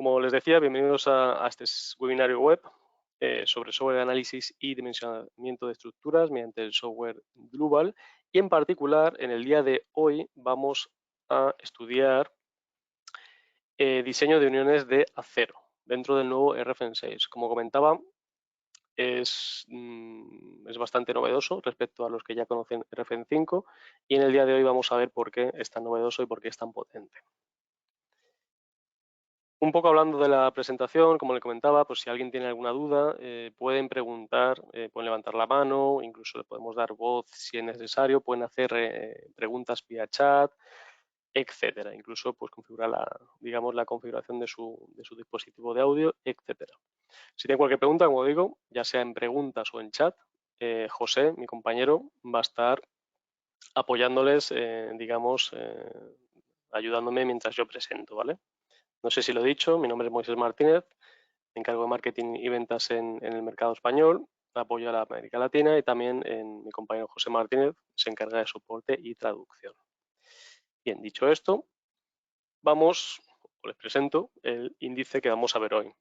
Como les decía, bienvenidos a este webinario web sobre software de análisis y dimensionamiento de estructuras mediante el software Drupal. Y en particular, en el día de hoy vamos a estudiar diseño de uniones de acero dentro del nuevo RFN6. Como comentaba, es bastante novedoso respecto a los que ya conocen RFN5 y en el día de hoy vamos a ver por qué es tan novedoso y por qué es tan potente. Un poco hablando de la presentación, como le comentaba, pues si alguien tiene alguna duda, pueden preguntar, pueden levantar la mano, incluso le podemos dar voz si es necesario, pueden hacer preguntas vía chat, etcétera. Incluso pues configurar la configuración de su dispositivo de audio, etcétera. Si tienen cualquier pregunta, como digo, ya sea en preguntas o en chat, José, mi compañero, va a estar apoyándoles, ayudándome mientras yo presento, ¿vale? No sé si lo he dicho, mi nombre es Moisés Martínez, me encargo de marketing y ventas en el mercado español, apoyo a la América Latina y también mi compañero José Martínez se encarga de soporte y traducción. Bien, dicho esto, les presento el índice que vamos a ver hoy.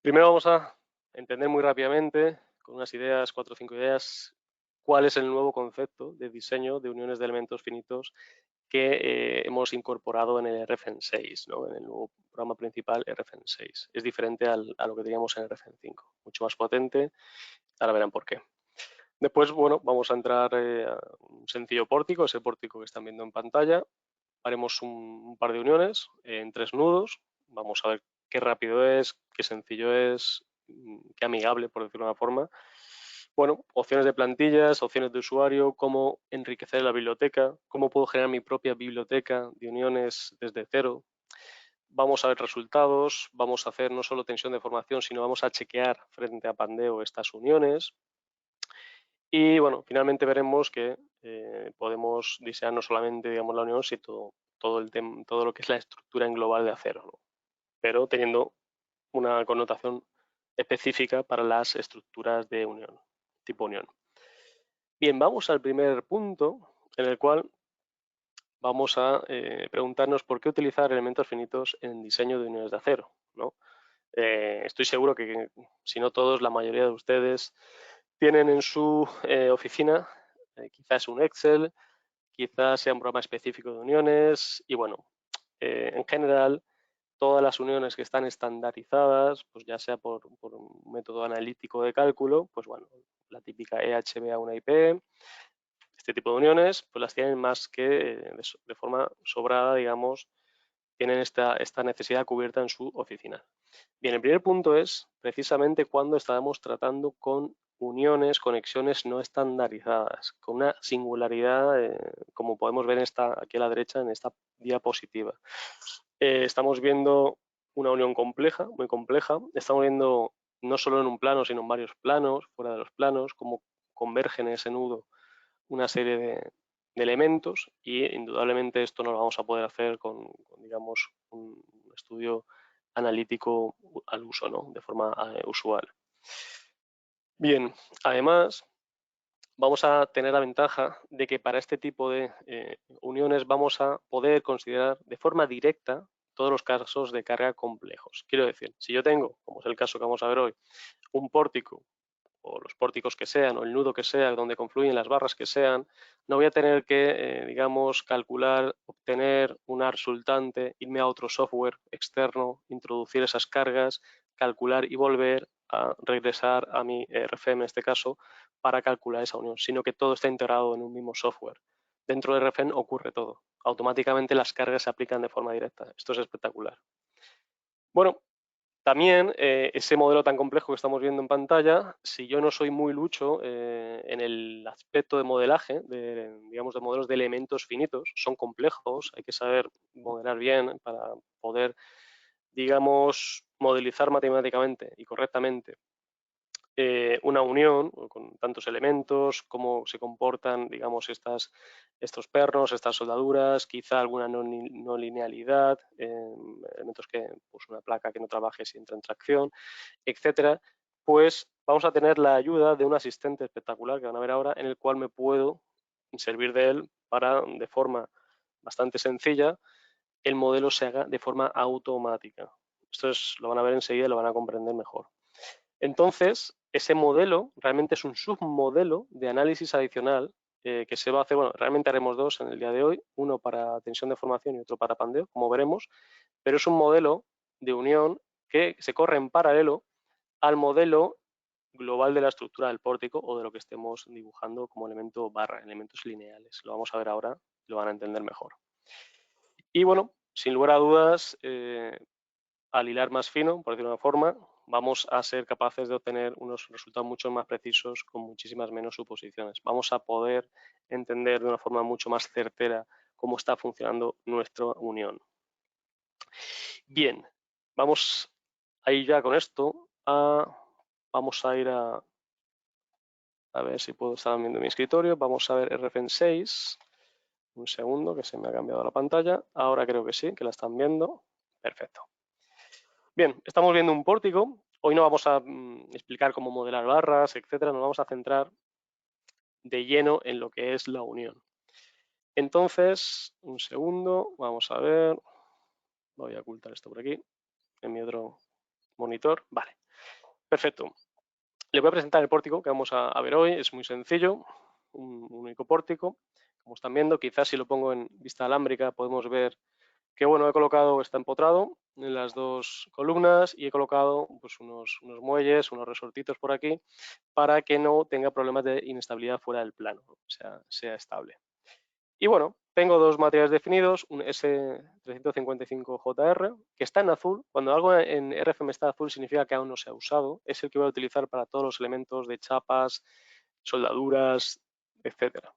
Primero vamos a entender muy rápidamente, con unas ideas, 4 o 5 ideas, cuál es el nuevo concepto de diseño de uniones de elementos finitos que hemos incorporado en el RFN6, ¿no? En el nuevo programa principal RFN6. Es diferente a lo que teníamos en RFN5, mucho más potente, ahora verán por qué. Después, bueno, vamos a entrar a un sencillo pórtico, ese pórtico que están viendo en pantalla. Haremos un par de uniones en 3 nudos, vamos a ver qué rápido es, qué sencillo es, qué amigable, por decirlo de una forma. Bueno, opciones de plantillas, opciones de usuario, cómo enriquecer la biblioteca, cómo puedo generar mi propia biblioteca de uniones desde cero. Vamos a ver resultados, vamos a hacer no solo tensión de formación, sino vamos a chequear frente a Pandeo estas uniones. Y bueno, finalmente veremos que podemos diseñar no solamente digamos, la unión, sino todo lo que es la estructura en global de acero, ¿no? Pero teniendo una connotación específica para las estructuras de unión, tipo unión. Bien, vamos al primer punto en el cual vamos a preguntarnos por qué utilizar elementos finitos en diseño de uniones de acero, ¿no? Estoy seguro que, si no todos, la mayoría de ustedes tienen en su oficina quizás un Excel, quizás sea un programa específico de uniones y bueno, en general todas las uniones que están estandarizadas, pues ya sea por un método analítico de cálculo, pues bueno, la típica EHBA1IP, este tipo de uniones, pues las tienen más que de forma sobrada, digamos, tienen esta necesidad cubierta en su oficina. Bien, el primer punto es precisamente cuando estábamos tratando con uniones, conexiones no estandarizadas, con una singularidad, como podemos ver aquí a la derecha en esta diapositiva. Estamos viendo una unión compleja, muy compleja. Estamos viendo no solo en un plano, sino en varios planos, fuera de los planos, cómo convergen en ese nudo una serie de elementos y indudablemente esto no lo vamos a poder hacer con digamos, un estudio analítico al uso, ¿no? De forma usual. Bien, además vamos a tener la ventaja de que para este tipo de uniones vamos a poder considerar de forma directa todos los casos de carga complejos. Quiero decir, si yo tengo, como es el caso que vamos a ver hoy, un pórtico o los pórticos que sean, o el nudo que sea, donde confluyen las barras que sean, no voy a tener que, digamos, calcular, obtener una resultante, irme a otro software externo, introducir esas cargas, calcular y volver a regresar a mi RFM en este caso para calcular esa unión, sino que todo está integrado en un mismo software. Dentro de RFM ocurre todo. Automáticamente las cargas se aplican de forma directa. Esto es espectacular. Bueno, también ese modelo tan complejo que estamos viendo en pantalla, si yo no soy muy lucho en el aspecto de modelaje, digamos de modelos de elementos finitos, son complejos, hay que saber modelar bien para poder, digamos, modelizar matemáticamente y correctamente una unión con tantos elementos, cómo se comportan, digamos, estos pernos, estas soldaduras, quizá alguna no linealidad, elementos que, pues una placa que no trabaje si entra en tracción, etcétera, pues vamos a tener la ayuda de un asistente espectacular que van a ver ahora, en el cual me puedo servir de él para, de forma bastante sencilla, el modelo se haga de forma automática. Esto Esto lo van a ver enseguida y lo van a comprender mejor. Entonces, ese modelo realmente es un submodelo de análisis adicional que se va a hacer, bueno, realmente haremos dos en el día de hoy, uno para tensión de formación y otro para pandeo, como veremos, pero es un modelo de unión que se corre en paralelo al modelo global de la estructura del pórtico o de lo que estemos dibujando como elemento barra, elementos lineales. Lo vamos a ver ahora, lo van a entender mejor. Y bueno, sin lugar a dudas, al hilar más fino, por decirlo de una forma, vamos a ser capaces de obtener unos resultados mucho más precisos con muchísimas menos suposiciones. Vamos a poder entender de una forma mucho más certera cómo está funcionando nuestra unión. Bien, vamos a ir ya con esto. Vamos a ir a ver si puedo estar viendo mi escritorio. Vamos a ver RFEN 6. Un segundo, que se me ha cambiado la pantalla. Ahora creo que sí, que la están viendo. Perfecto. Bien, estamos viendo un pórtico. Hoy no vamos a explicar cómo modelar barras, etcétera. Nos vamos a centrar de lleno en lo que es la unión. Entonces, un segundo, vamos a ver. Voy a ocultar esto por aquí, en mi otro monitor. Vale, perfecto. Le voy a presentar el pórtico que vamos a ver hoy. Es muy sencillo, un único pórtico. Como están viendo, quizás si lo pongo en vista alámbrica podemos ver que bueno, he colocado, está empotrado en las dos columnas y he colocado pues, unos muelles, unos resortitos por aquí para que no tenga problemas de inestabilidad fuera del plano, o sea estable. Y bueno, tengo dos materiales definidos, un S355JR, que está en azul. Cuando algo en RFM está azul significa que aún no se ha usado. Es el que voy a utilizar para todos los elementos de chapas, soldaduras, etcétera.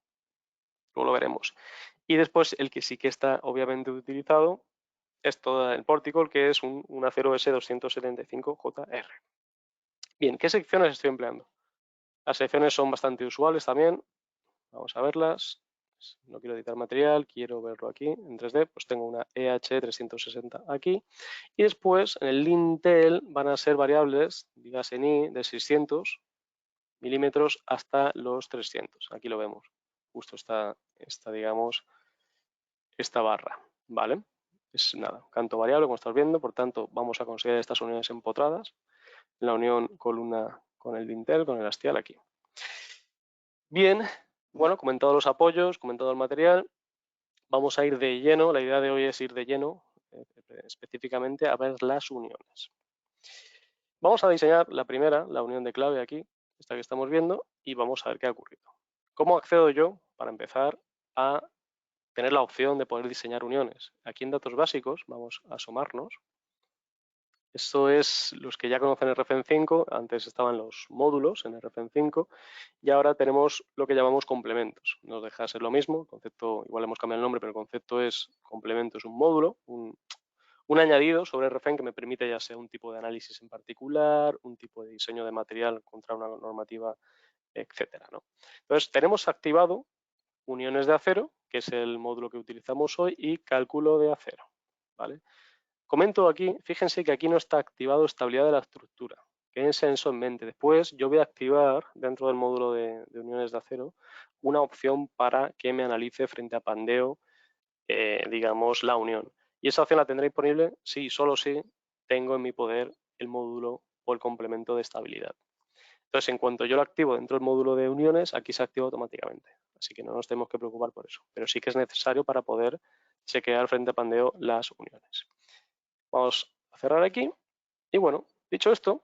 Luego lo veremos. Y después el que sí que está obviamente utilizado es todo el pórtico, que es un acero S275JR. Bien, ¿qué secciones estoy empleando? Las secciones son bastante usuales también. Vamos a verlas. No quiero editar material, quiero verlo aquí en 3D. Pues tengo una EH360 aquí. Y después en el lintel van a ser variables, digas en I, de 600 milímetros hasta los 300. Aquí lo vemos. Justo está digamos, esta barra. ¿Vale? Es nada, canto variable, como estás viendo. Por tanto, vamos a considerar estas uniones empotradas. La unión columna con el dintel, con el hastial aquí. Bien, bueno, comentado los apoyos, comentado el material, vamos a ir de lleno, la idea de hoy es ir de lleno específicamente a ver las uniones. Vamos a diseñar la primera, la unión de clave aquí, esta que estamos viendo, y vamos a ver qué ha ocurrido. ¿Cómo accedo yo, para empezar, a tener la opción de poder diseñar uniones? Aquí en datos básicos vamos a asomarnos. Esto es los que ya conocen RFEN 5, antes estaban los módulos en RFEN 5 y ahora tenemos lo que llamamos complementos. Nos deja de ser lo mismo, el concepto, igual hemos cambiado el nombre, pero el concepto es complemento, es un módulo, un añadido sobre RFEN que me permite ya sea un tipo de análisis en particular, un tipo de diseño de material contra una normativa, etcétera, ¿no? Entonces, tenemos activado uniones de acero, que es el módulo que utilizamos hoy, y cálculo de acero, ¿vale? Comento aquí, fíjense que aquí no está activado estabilidad de la estructura. Quédense eso en mente. Después yo voy a activar dentro del módulo de uniones de acero una opción para que me analice frente a pandeo, digamos, la unión. Y esa opción la tendré disponible si, solo si, tengo en mi poder el módulo o el complemento de estabilidad. Entonces, en cuanto yo lo activo dentro del módulo de uniones, aquí se activa automáticamente. Así que no nos tenemos que preocupar por eso. Pero sí que es necesario para poder chequear frente a pandeo las uniones. Vamos a cerrar aquí. Y bueno, dicho esto,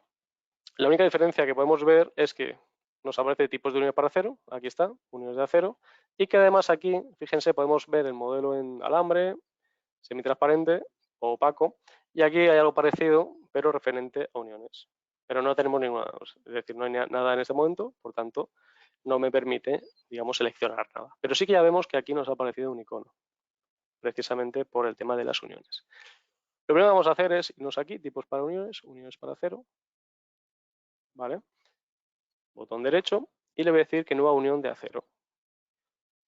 la única diferencia que podemos ver es que nos aparece tipos de uniones para acero, aquí está, uniones de acero, y que además aquí, fíjense, podemos ver el modelo en alambre, semitransparente o opaco, y aquí hay algo parecido, pero referente a uniones. Pero no tenemos ninguna, es decir, no hay nada en este momento, por tanto, no me permite, digamos, seleccionar nada. Pero sí que ya vemos que aquí nos ha aparecido un icono, precisamente por el tema de las uniones. Lo primero que vamos a hacer es irnos aquí, tipos para uniones, uniones para acero, ¿vale? Botón derecho y le voy a decir que nueva unión de acero.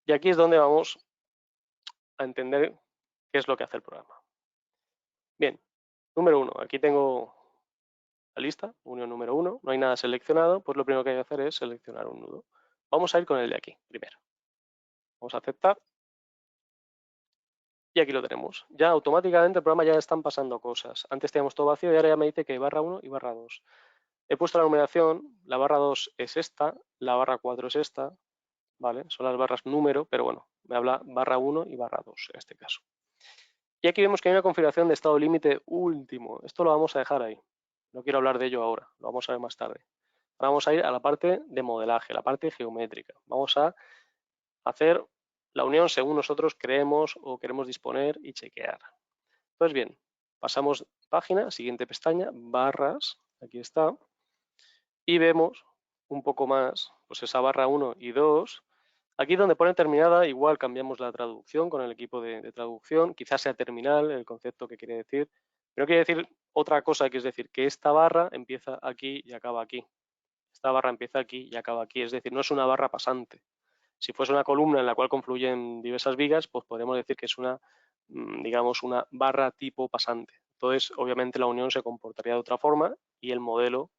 Y aquí es donde vamos a entender qué es lo que hace el programa. Bien, número 1, aquí tengo la lista, unión número 1, no hay nada seleccionado, pues lo primero que hay que hacer es seleccionar un nudo. Vamos a ir con el de aquí primero. Vamos a aceptar. Y aquí lo tenemos. Ya automáticamente el programa ya están pasando cosas. Antes teníamos todo vacío y ahora ya me dice que hay ×1 y ×2. He puesto la numeración, la ×2 es esta, la ×4 es esta, ¿vale? Son las barras número, pero bueno, me habla ×1 y ×2 en este caso. Y aquí vemos que hay una configuración de estado límite último. Esto lo vamos a dejar ahí. No quiero hablar de ello ahora, lo vamos a ver más tarde. Ahora vamos a ir a la parte de modelaje, la parte geométrica. Vamos a hacer la unión según nosotros creemos o queremos disponer y chequear. Pues bien, pasamos página, siguiente pestaña, barras, aquí está, y vemos un poco más, pues esa ×1 y 2. Aquí donde pone terminada, igual cambiamos la traducción con el equipo de traducción, quizás sea terminal el concepto que quiere decir, pero quiere decir otra cosa, que es decir, que esta barra empieza aquí y acaba aquí. Esta barra empieza aquí y acaba aquí, es decir, no es una barra pasante. Si fuese una columna en la cual confluyen diversas vigas, pues podríamos decir que es una, digamos, una barra tipo pasante. Entonces, obviamente la unión se comportaría de otra forma y el modelo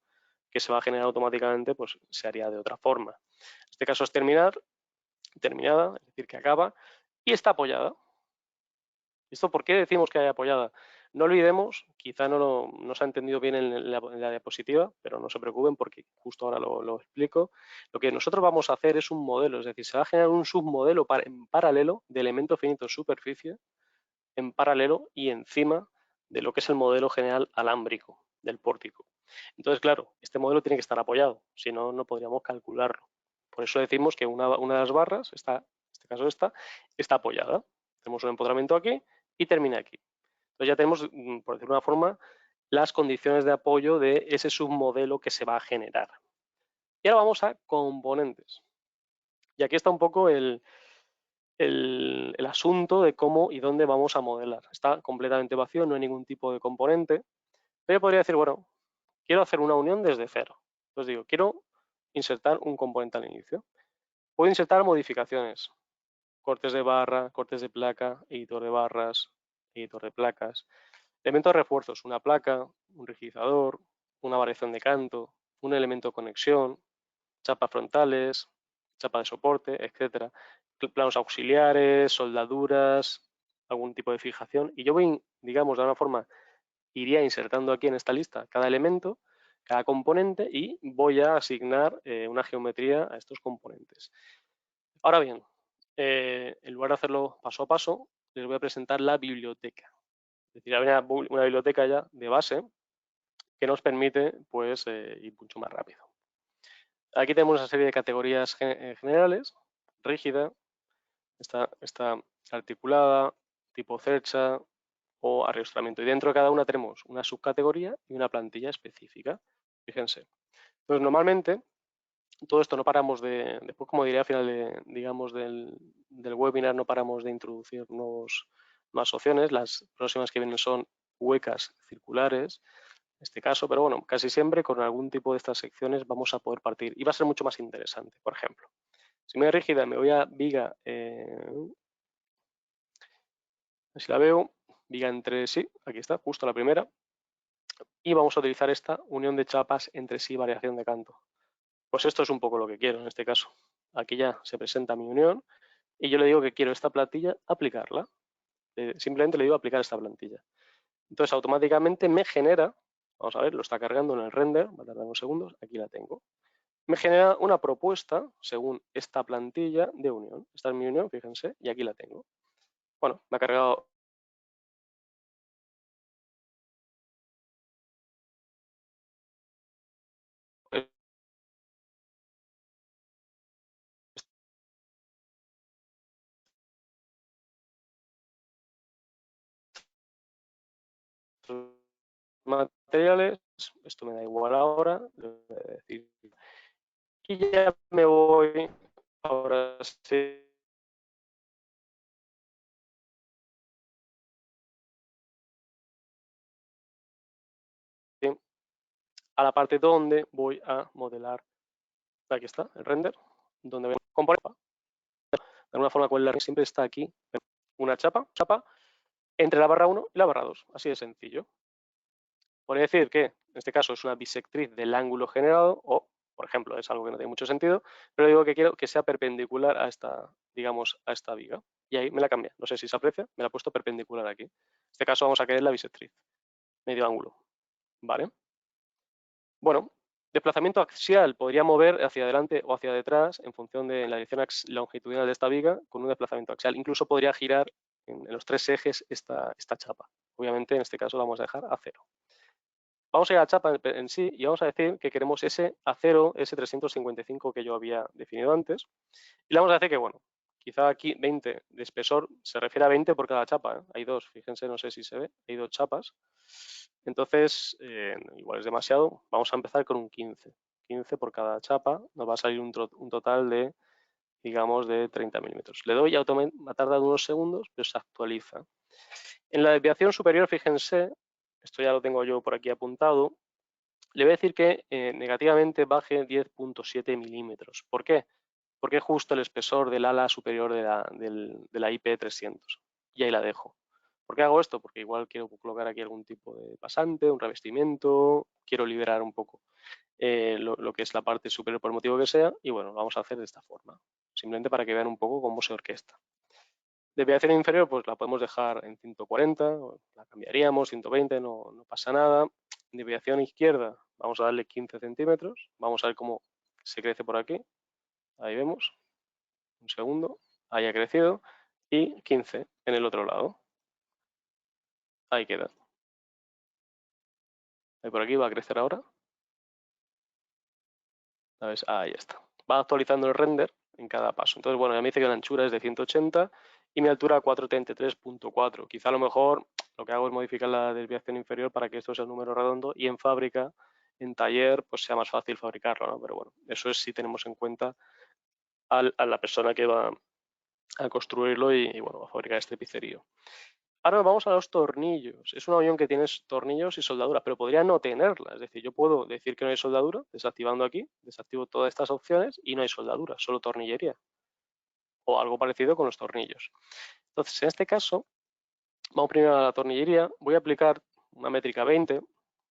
que se va a generar automáticamente, pues se haría de otra forma. En este caso es terminada, es decir, que acaba, y está apoyada. ¿Esto por qué decimos que hay apoyada? No olvidemos, quizá no se ha entendido bien en la diapositiva, pero no se preocupen porque justo ahora lo explico. Lo que nosotros vamos a hacer es un modelo, es decir, se va a generar un submodelo en paralelo de elemento finito superficie, en paralelo y encima de lo que es el modelo general alámbrico del pórtico. Entonces, claro, este modelo tiene que estar apoyado, si no, no podríamos calcularlo. Por eso decimos que una de las barras, en este caso esta, está apoyada. Tenemos un empotramiento aquí y termina aquí. Entonces ya tenemos, por decirlo de una forma, las condiciones de apoyo de ese submodelo que se va a generar. Y ahora vamos a componentes. Y aquí está un poco el asunto de cómo y dónde vamos a modelar. Está completamente vacío, no hay ningún tipo de componente. Pero yo podría decir, bueno, quiero hacer una unión desde cero. Entonces digo, quiero insertar un componente al inicio. Puedo insertar modificaciones, cortes de barra, cortes de placa, editor de barras, editor de placas, elementos de refuerzos, una placa, un rigidizador, una variación de canto, un elemento de conexión, chapas frontales, chapa de soporte, etcétera, planos auxiliares, soldaduras, algún tipo de fijación. Y yo voy, digamos, de alguna forma, iría insertando aquí en esta lista cada elemento, cada componente y voy a asignar una geometría a estos componentes. Ahora bien, en lugar de hacerlo paso a paso, les voy a presentar la biblioteca. Es decir, hay una biblioteca ya de base que nos permite pues, ir mucho más rápido. Aquí tenemos una serie de categorías generales, rígida, está articulada, tipo cercha o arriostramiento. Y dentro de cada una tenemos una subcategoría y una plantilla específica. Fíjense. Entonces, normalmente, todo esto no paramos después, como diré al final digamos, del webinar, no paramos de introducir nuevas opciones. Las próximas que vienen son huecas circulares, en este caso, pero bueno, casi siempre con algún tipo de estas secciones vamos a poder partir y va a ser mucho más interesante. Por ejemplo, si me voy a rígida, me voy a viga, si la veo, viga entre sí, aquí está, justo la primera, y vamos a utilizar esta unión de chapas entre sí, variación de canto. Pues esto es un poco lo que quiero en este caso. Aquí ya se presenta mi unión y yo le digo que quiero esta plantilla aplicarla. Simplemente le digo aplicar esta plantilla. Entonces automáticamente me genera, vamos a ver, lo está cargando en el render, va a tardar unos segundos, aquí la tengo. Me genera una propuesta según esta plantilla de unión. Esta es mi unión, fíjense, y aquí la tengo. Bueno, me ha cargado materiales, esto me da igual ahora, le voy a decir. Y ya me voy, ahora sí, a la parte donde voy a modelar. Aquí está, el render, donde voy a componer. De alguna forma, con el siempre está aquí una chapa entre la barra 1 y la barra 2, así de sencillo. Podría decir que, en este caso, es una bisectriz del ángulo generado o, por ejemplo, es algo que no tiene mucho sentido, pero digo que quiero que sea perpendicular a esta, digamos, a esta viga. y ahí me la cambia. No sé si se aprecia, me la ha puesto perpendicular aquí. En este caso vamos a querer la bisectriz, medio ángulo, ¿vale? Bueno, desplazamiento axial podría mover hacia adelante o hacia detrás en función de la dirección longitudinal de esta viga con un desplazamiento axial. Incluso podría girar en los tres ejes esta chapa. Obviamente en este caso la vamos a dejar a 0. Vamos a ir a la chapa en sí y vamos a decir que queremos ese A0, ese 355 que yo había definido antes. Y le vamos a decir que, bueno, quizá aquí 20 de espesor se refiere a 20 por cada chapa, ¿eh? Hay dos, fíjense, no sé si se ve, hay dos chapas. Entonces, igual es demasiado, vamos a empezar con un 15. 15 por cada chapa, nos va a salir un total de, digamos, de 30 milímetros. Le doy y automáticamente, ha tardado unos segundos, pero se actualiza. En la desviación superior, fíjense, esto ya lo tengo yo por aquí apuntado, le voy a decir que negativamente baje 10.7 milímetros. ¿Por qué? Porque es justo el espesor del ala superior de la IP300. Y ahí la dejo. ¿Por qué hago esto? Porque igual quiero colocar aquí algún tipo de pasante, un revestimiento, quiero liberar un poco lo que es la parte superior por el motivo que sea, y bueno, lo vamos a hacer de esta forma, simplemente para que vean un poco cómo se orquesta. Desviación inferior, pues la podemos dejar en 140, la cambiaríamos, 120, no pasa nada. Desviación izquierda, vamos a darle 15 centímetros, vamos a ver cómo se crece por aquí, ahí vemos, un segundo, ahí ha crecido, y 15 en el otro lado, ahí queda. Ahí por aquí va a crecer ahora, ¿sabes? Ahí está. Va actualizando el render en cada paso. Entonces, bueno, ya me dice que la anchura es de 180 y mi altura 433.4. Quizá a lo mejor lo que hago es modificar la desviación inferior para que esto sea un número redondo y en fábrica, en taller, pues sea más fácil fabricarlo, ¿no? Pero bueno, eso es si tenemos en cuenta a la persona que va a construirlo y bueno, va a fabricar este pizzerío. Ahora vamos a los tornillos. Es un avión que tiene tornillos y soldaduras, pero podría no tenerla. Es decir, yo puedo decir que no hay soldadura, desactivando aquí, desactivo todas estas opciones y no hay soldadura, solo tornillería. O algo parecido con los tornillos. Entonces, en este caso, vamos primero a la tornillería. Voy a aplicar una métrica 20.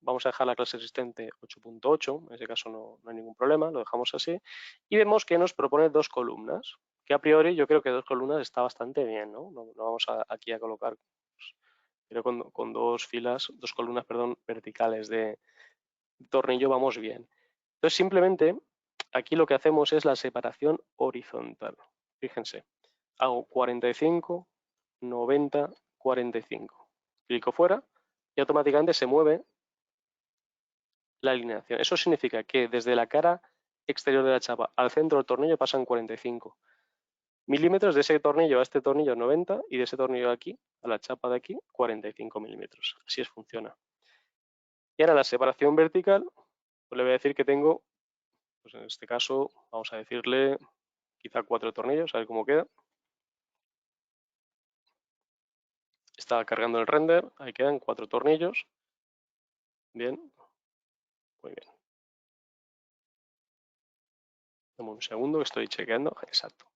Vamos a dejar la clase existente 8.8. En ese caso no hay ningún problema, lo dejamos así. Y vemos que nos propone dos columnas, que a priori yo creo que dos columnas está bastante bien, ¿no? No vamos aquí a colocar, pero con dos filas, dos columnas, perdón, verticales de tornillo vamos bien. Entonces simplemente aquí lo que hacemos es la separación horizontal. Fíjense, hago 45, 90, 45. Clico fuera y automáticamente se mueve la alineación. Eso significa que desde la cara exterior de la chapa al centro del tornillo pasan 45 milímetros, de ese tornillo a este tornillo 90 y de ese tornillo de aquí a la chapa de aquí 45 milímetros. Así es, funciona. Y ahora la separación vertical, pues le voy a decir que tengo, pues en este caso vamos a decirle quizá 4 tornillos, a ver cómo queda. Está cargando el render, ahí quedan 4 tornillos. Bien, muy bien. Dame un segundo que estoy chequeando, exacto.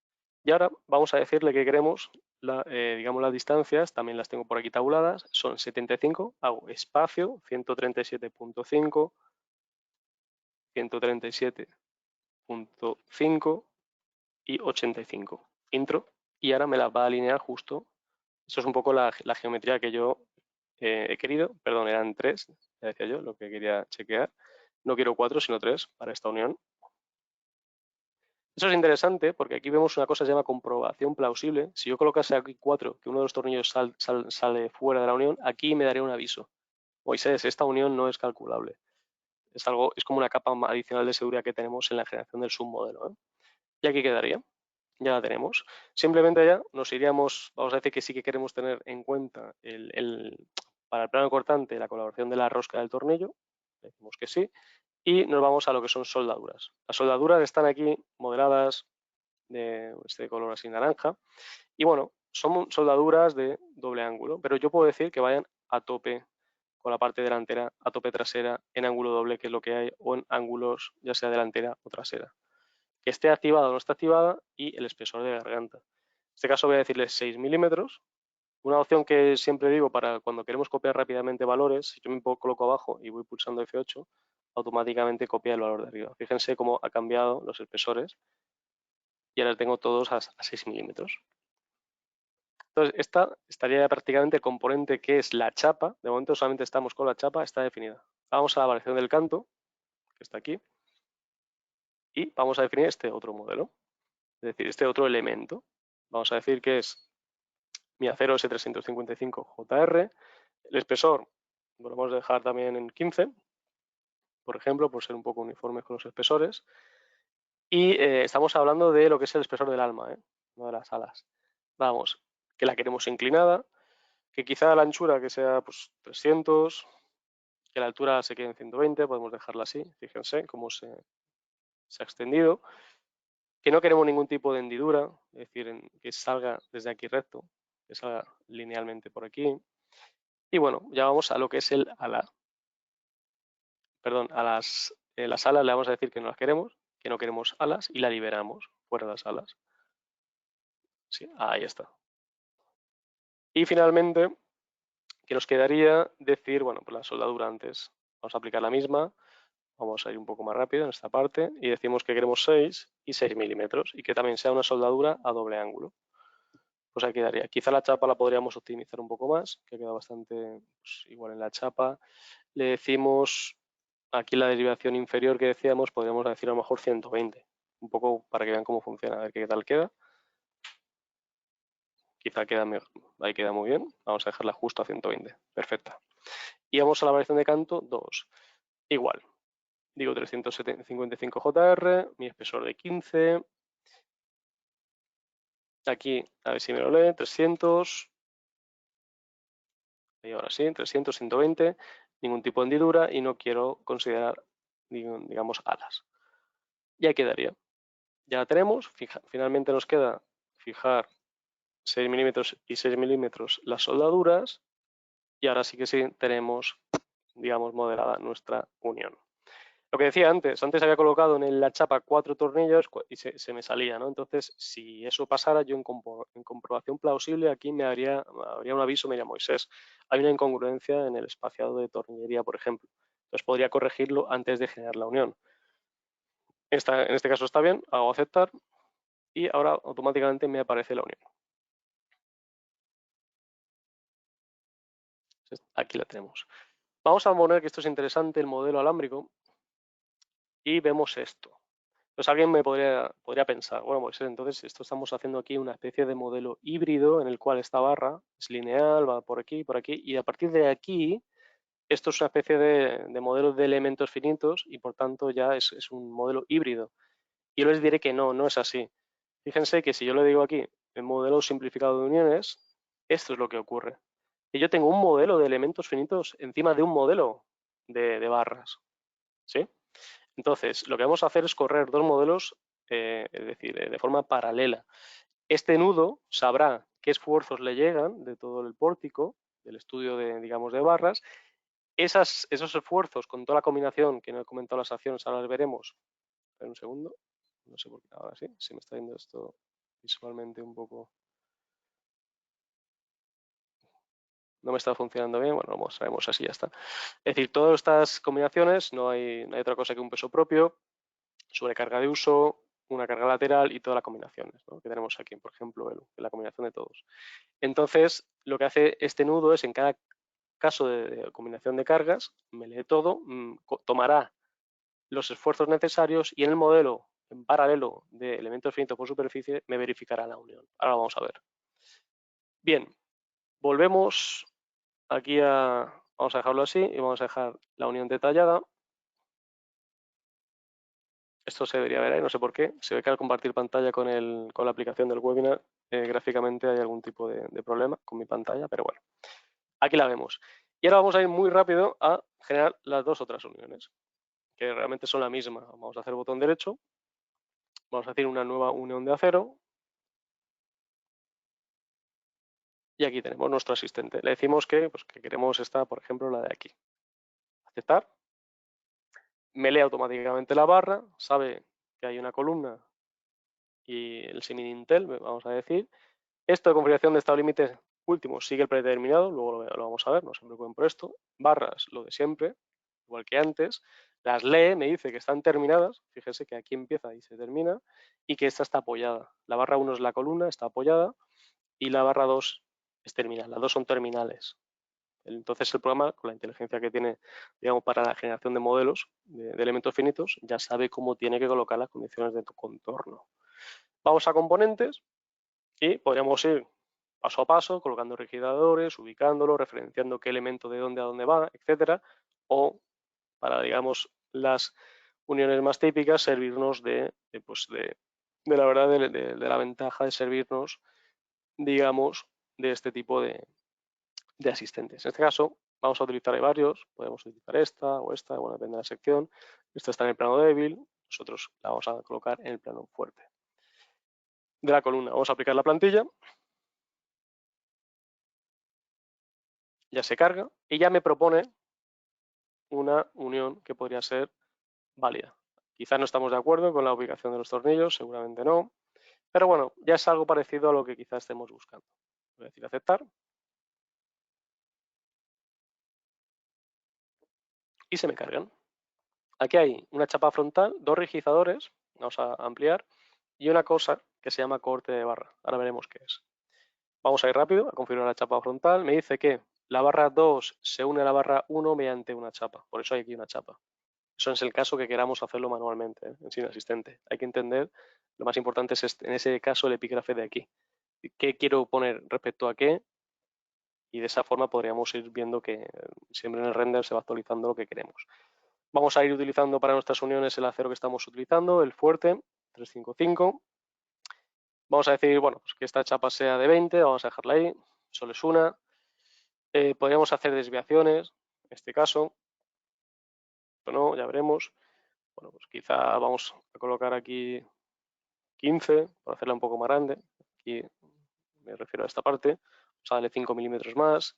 Y ahora vamos a decirle que queremos, digamos, las distancias, también las tengo por aquí tabuladas, son 75, hago espacio, 137.5, 137.5 y 85. Intro. Y ahora me las va a alinear justo. Eso es un poco la geometría que yo he querido. Perdón, eran 3, ya decía yo, lo que quería chequear. No quiero 4, sino 3 para esta unión. Eso es interesante porque aquí vemos una cosa que se llama comprobación plausible. Si yo colocase aquí 4, que uno de los tornillos sale fuera de la unión, aquí me daría un aviso. Moisés, esta unión no es calculable. Es como una capa adicional de seguridad que tenemos en la generación del submodelo, ¿eh? Y aquí quedaría. Ya la tenemos. Simplemente ya nos iríamos, vamos a decir que sí que queremos tener en cuenta para el plano cortante la colaboración de la rosca del tornillo. Decimos que sí. Y nos vamos a lo que son soldaduras. Las soldaduras están aquí modeladas de este color así naranja. Y bueno, son soldaduras de doble ángulo, pero yo puedo decir que vayan a tope con la parte delantera, a tope trasera, en ángulo doble, que es lo que hay, o en ángulos ya sea delantera o trasera. Que esté activada o no está activada y el espesor de garganta. En este caso voy a decirle 6 milímetros. Una opción que siempre digo para cuando queremos copiar rápidamente valores, si yo me coloco abajo y voy pulsando F8, automáticamente copia el valor de arriba. Fíjense cómo ha cambiado los espesores y ahora tengo todos a 6 milímetros. Entonces, esta estaría prácticamente el componente que es la chapa. De momento solamente estamos con la chapa, está definida. Vamos a la variación del canto, que está aquí, y vamos a definir este otro modelo, es decir, este otro elemento. Vamos a decir que es mi acero S355JR, el espesor lo vamos a dejar también en 15, por ejemplo, por ser un poco uniformes con los espesores. Y estamos hablando de lo que es el espesor del alma, no de las alas. Vamos, que la queremos inclinada, que quizá la anchura que sea pues 300, que la altura se quede en 120, podemos dejarla así, fíjense cómo se ha extendido, que no queremos ningún tipo de hendidura, es decir, que salga desde aquí recto, que salga linealmente por aquí. Y bueno, ya vamos a lo que es el ala. Perdón, a las alas le vamos a decir que no las queremos, que no queremos alas y la liberamos fuera de las alas. Sí, ahí está. Y finalmente, que nos quedaría decir, bueno, pues la soldadura antes. Vamos a aplicar la misma, vamos a ir un poco más rápido en esta parte y decimos que queremos 6 y 6 milímetros y que también sea una soldadura a doble ángulo. Pues ahí quedaría. Quizá la chapa la podríamos optimizar un poco más, que queda bastante pues, igual en la chapa. Le decimos, aquí la derivación inferior que decíamos, podríamos decir a lo mejor 120, un poco para que vean cómo funciona, a ver qué tal queda. Quizá queda mejor. Ahí queda muy bien. Vamos a dejarla justo a 120. Perfecta. Y vamos a la variación de canto 2. Igual. Digo 355 JR, mi espesor de 15. Aquí, a ver si me lo lee, 300. Y ahora sí, 300, 120. Ningún tipo de hendidura y no quiero considerar, digamos, alas. Y ahí quedaría. Ya la tenemos. Finalmente nos queda fijar 6 milímetros y 6 milímetros las soldaduras. Y ahora sí que sí tenemos, digamos, modelada nuestra unión. Lo que decía antes había colocado en la chapa 4 tornillos y se me salía, ¿no? Entonces, si eso pasara, yo en comprobación plausible aquí habría un aviso, me diría Moisés, hay una incongruencia en el espaciado de tornillería, por ejemplo. Entonces podría corregirlo antes de generar la unión. En este caso está bien, hago aceptar y ahora automáticamente me aparece la unión. Aquí la tenemos. Vamos a poner que esto es interesante, el modelo alámbrico, y vemos esto. Pues alguien me podría pensar, bueno, pues entonces esto estamos haciendo aquí una especie de modelo híbrido en el cual esta barra es lineal, va por aquí, y a partir de aquí esto es una especie de modelo de elementos finitos y por tanto ya es un modelo híbrido. Y yo les diré que no, no es así. Fíjense que si yo le digo aquí el modelo simplificado de uniones, esto es lo que ocurre. Y yo tengo un modelo de elementos finitos encima de un modelo de barras. ¿Sí? Entonces, lo que vamos a hacer es correr dos modelos, es decir, de forma paralela. Este nudo sabrá qué esfuerzos le llegan de todo el pórtico, del estudio de, digamos, de barras. Esos esfuerzos con toda la combinación que no he comentado las acciones, ahora las veremos. Espera un segundo, no sé por qué ahora sí, se me está yendo esto visualmente un poco. No me está funcionando bien, bueno, lo mostraremos así, ya está. Es decir, todas estas combinaciones, no hay otra cosa que un peso propio, sobrecarga de uso, una carga lateral y todas las combinaciones, ¿no? Que tenemos aquí, por ejemplo, la combinación de todos. Entonces, lo que hace este nudo es en cada caso de combinación de cargas, me lee todo, tomará los esfuerzos necesarios y en el modelo en paralelo de elementos finitos por superficie me verificará la unión. Ahora vamos a ver. Bien, volvemos aquí vamos a dejarlo así y vamos a dejar la unión detallada. Esto se debería ver ahí, no sé por qué. Se ve que al compartir pantalla con la aplicación del webinar, gráficamente hay algún tipo de problema con mi pantalla, pero bueno, aquí la vemos. Y ahora vamos a ir muy rápido a generar las dos otras uniones, que realmente son la misma. Vamos a hacer botón derecho, vamos a hacer una nueva unión de acero y aquí tenemos nuestro asistente. Le decimos pues, que queremos esta, por ejemplo, la de aquí. Aceptar. Me lee automáticamente la barra, sabe que hay una columna y el semi-Intel, vamos a decir. Esto de configuración de estado límite último sigue el predeterminado, luego lo vamos a ver, no se preocupen por esto. Barras, lo de siempre, igual que antes. Las lee, me dice que están terminadas, fíjese que aquí empieza y se termina, y que esta está apoyada. La barra 1 es la columna, está apoyada, y la barra 2 es terminal, las dos son terminales. Entonces el programa, con la inteligencia que tiene, digamos, para la generación de modelos de elementos finitos, ya sabe cómo tiene que colocar las condiciones de tu contorno. Vamos a componentes y podríamos ir paso a paso, colocando rigidadores, ubicándolo, referenciando qué elemento de dónde a dónde va, etcétera. O para, digamos, las uniones más típicas, servirnos de la verdad, de la ventaja de servirnos, digamos, de este tipo de asistentes. En este caso, vamos a utilizar varios, podemos utilizar esta o esta, bueno, depende de la sección. Esta está en el plano débil, nosotros la vamos a colocar en el plano fuerte. De la columna vamos a aplicar la plantilla, ya se carga y ya me propone una unión que podría ser válida. Quizás no estamos de acuerdo con la ubicación de los tornillos, seguramente no, pero bueno, ya es algo parecido a lo que quizás estemos buscando. Voy a decir aceptar. Y se me cargan. Aquí hay una chapa frontal, dos rigidadores, vamos a ampliar, y una cosa que se llama corte de barra. Ahora veremos qué es. Vamos a ir rápido a configurar la chapa frontal. Me dice que la barra 2 se une a la barra 1 mediante una chapa. Por eso hay aquí una chapa. Eso es el caso que queramos hacerlo manualmente, sin asistente. Hay que entender, lo más importante es en ese caso el epígrafe de aquí. ¿Qué quiero poner respecto a qué? Y de esa forma podríamos ir viendo que siempre en el render se va actualizando lo que queremos. Vamos a ir utilizando para nuestras uniones el acero que estamos utilizando, el fuerte, 355. Vamos a decir, bueno, pues que esta chapa sea de 20, vamos a dejarla ahí, solo es una. Podríamos hacer desviaciones, en este caso, o no, ya veremos. Bueno, pues quizá vamos a colocar aquí 15, para hacerla un poco más grande. Aquí me refiero a esta parte. Vamos a darle 5 milímetros más,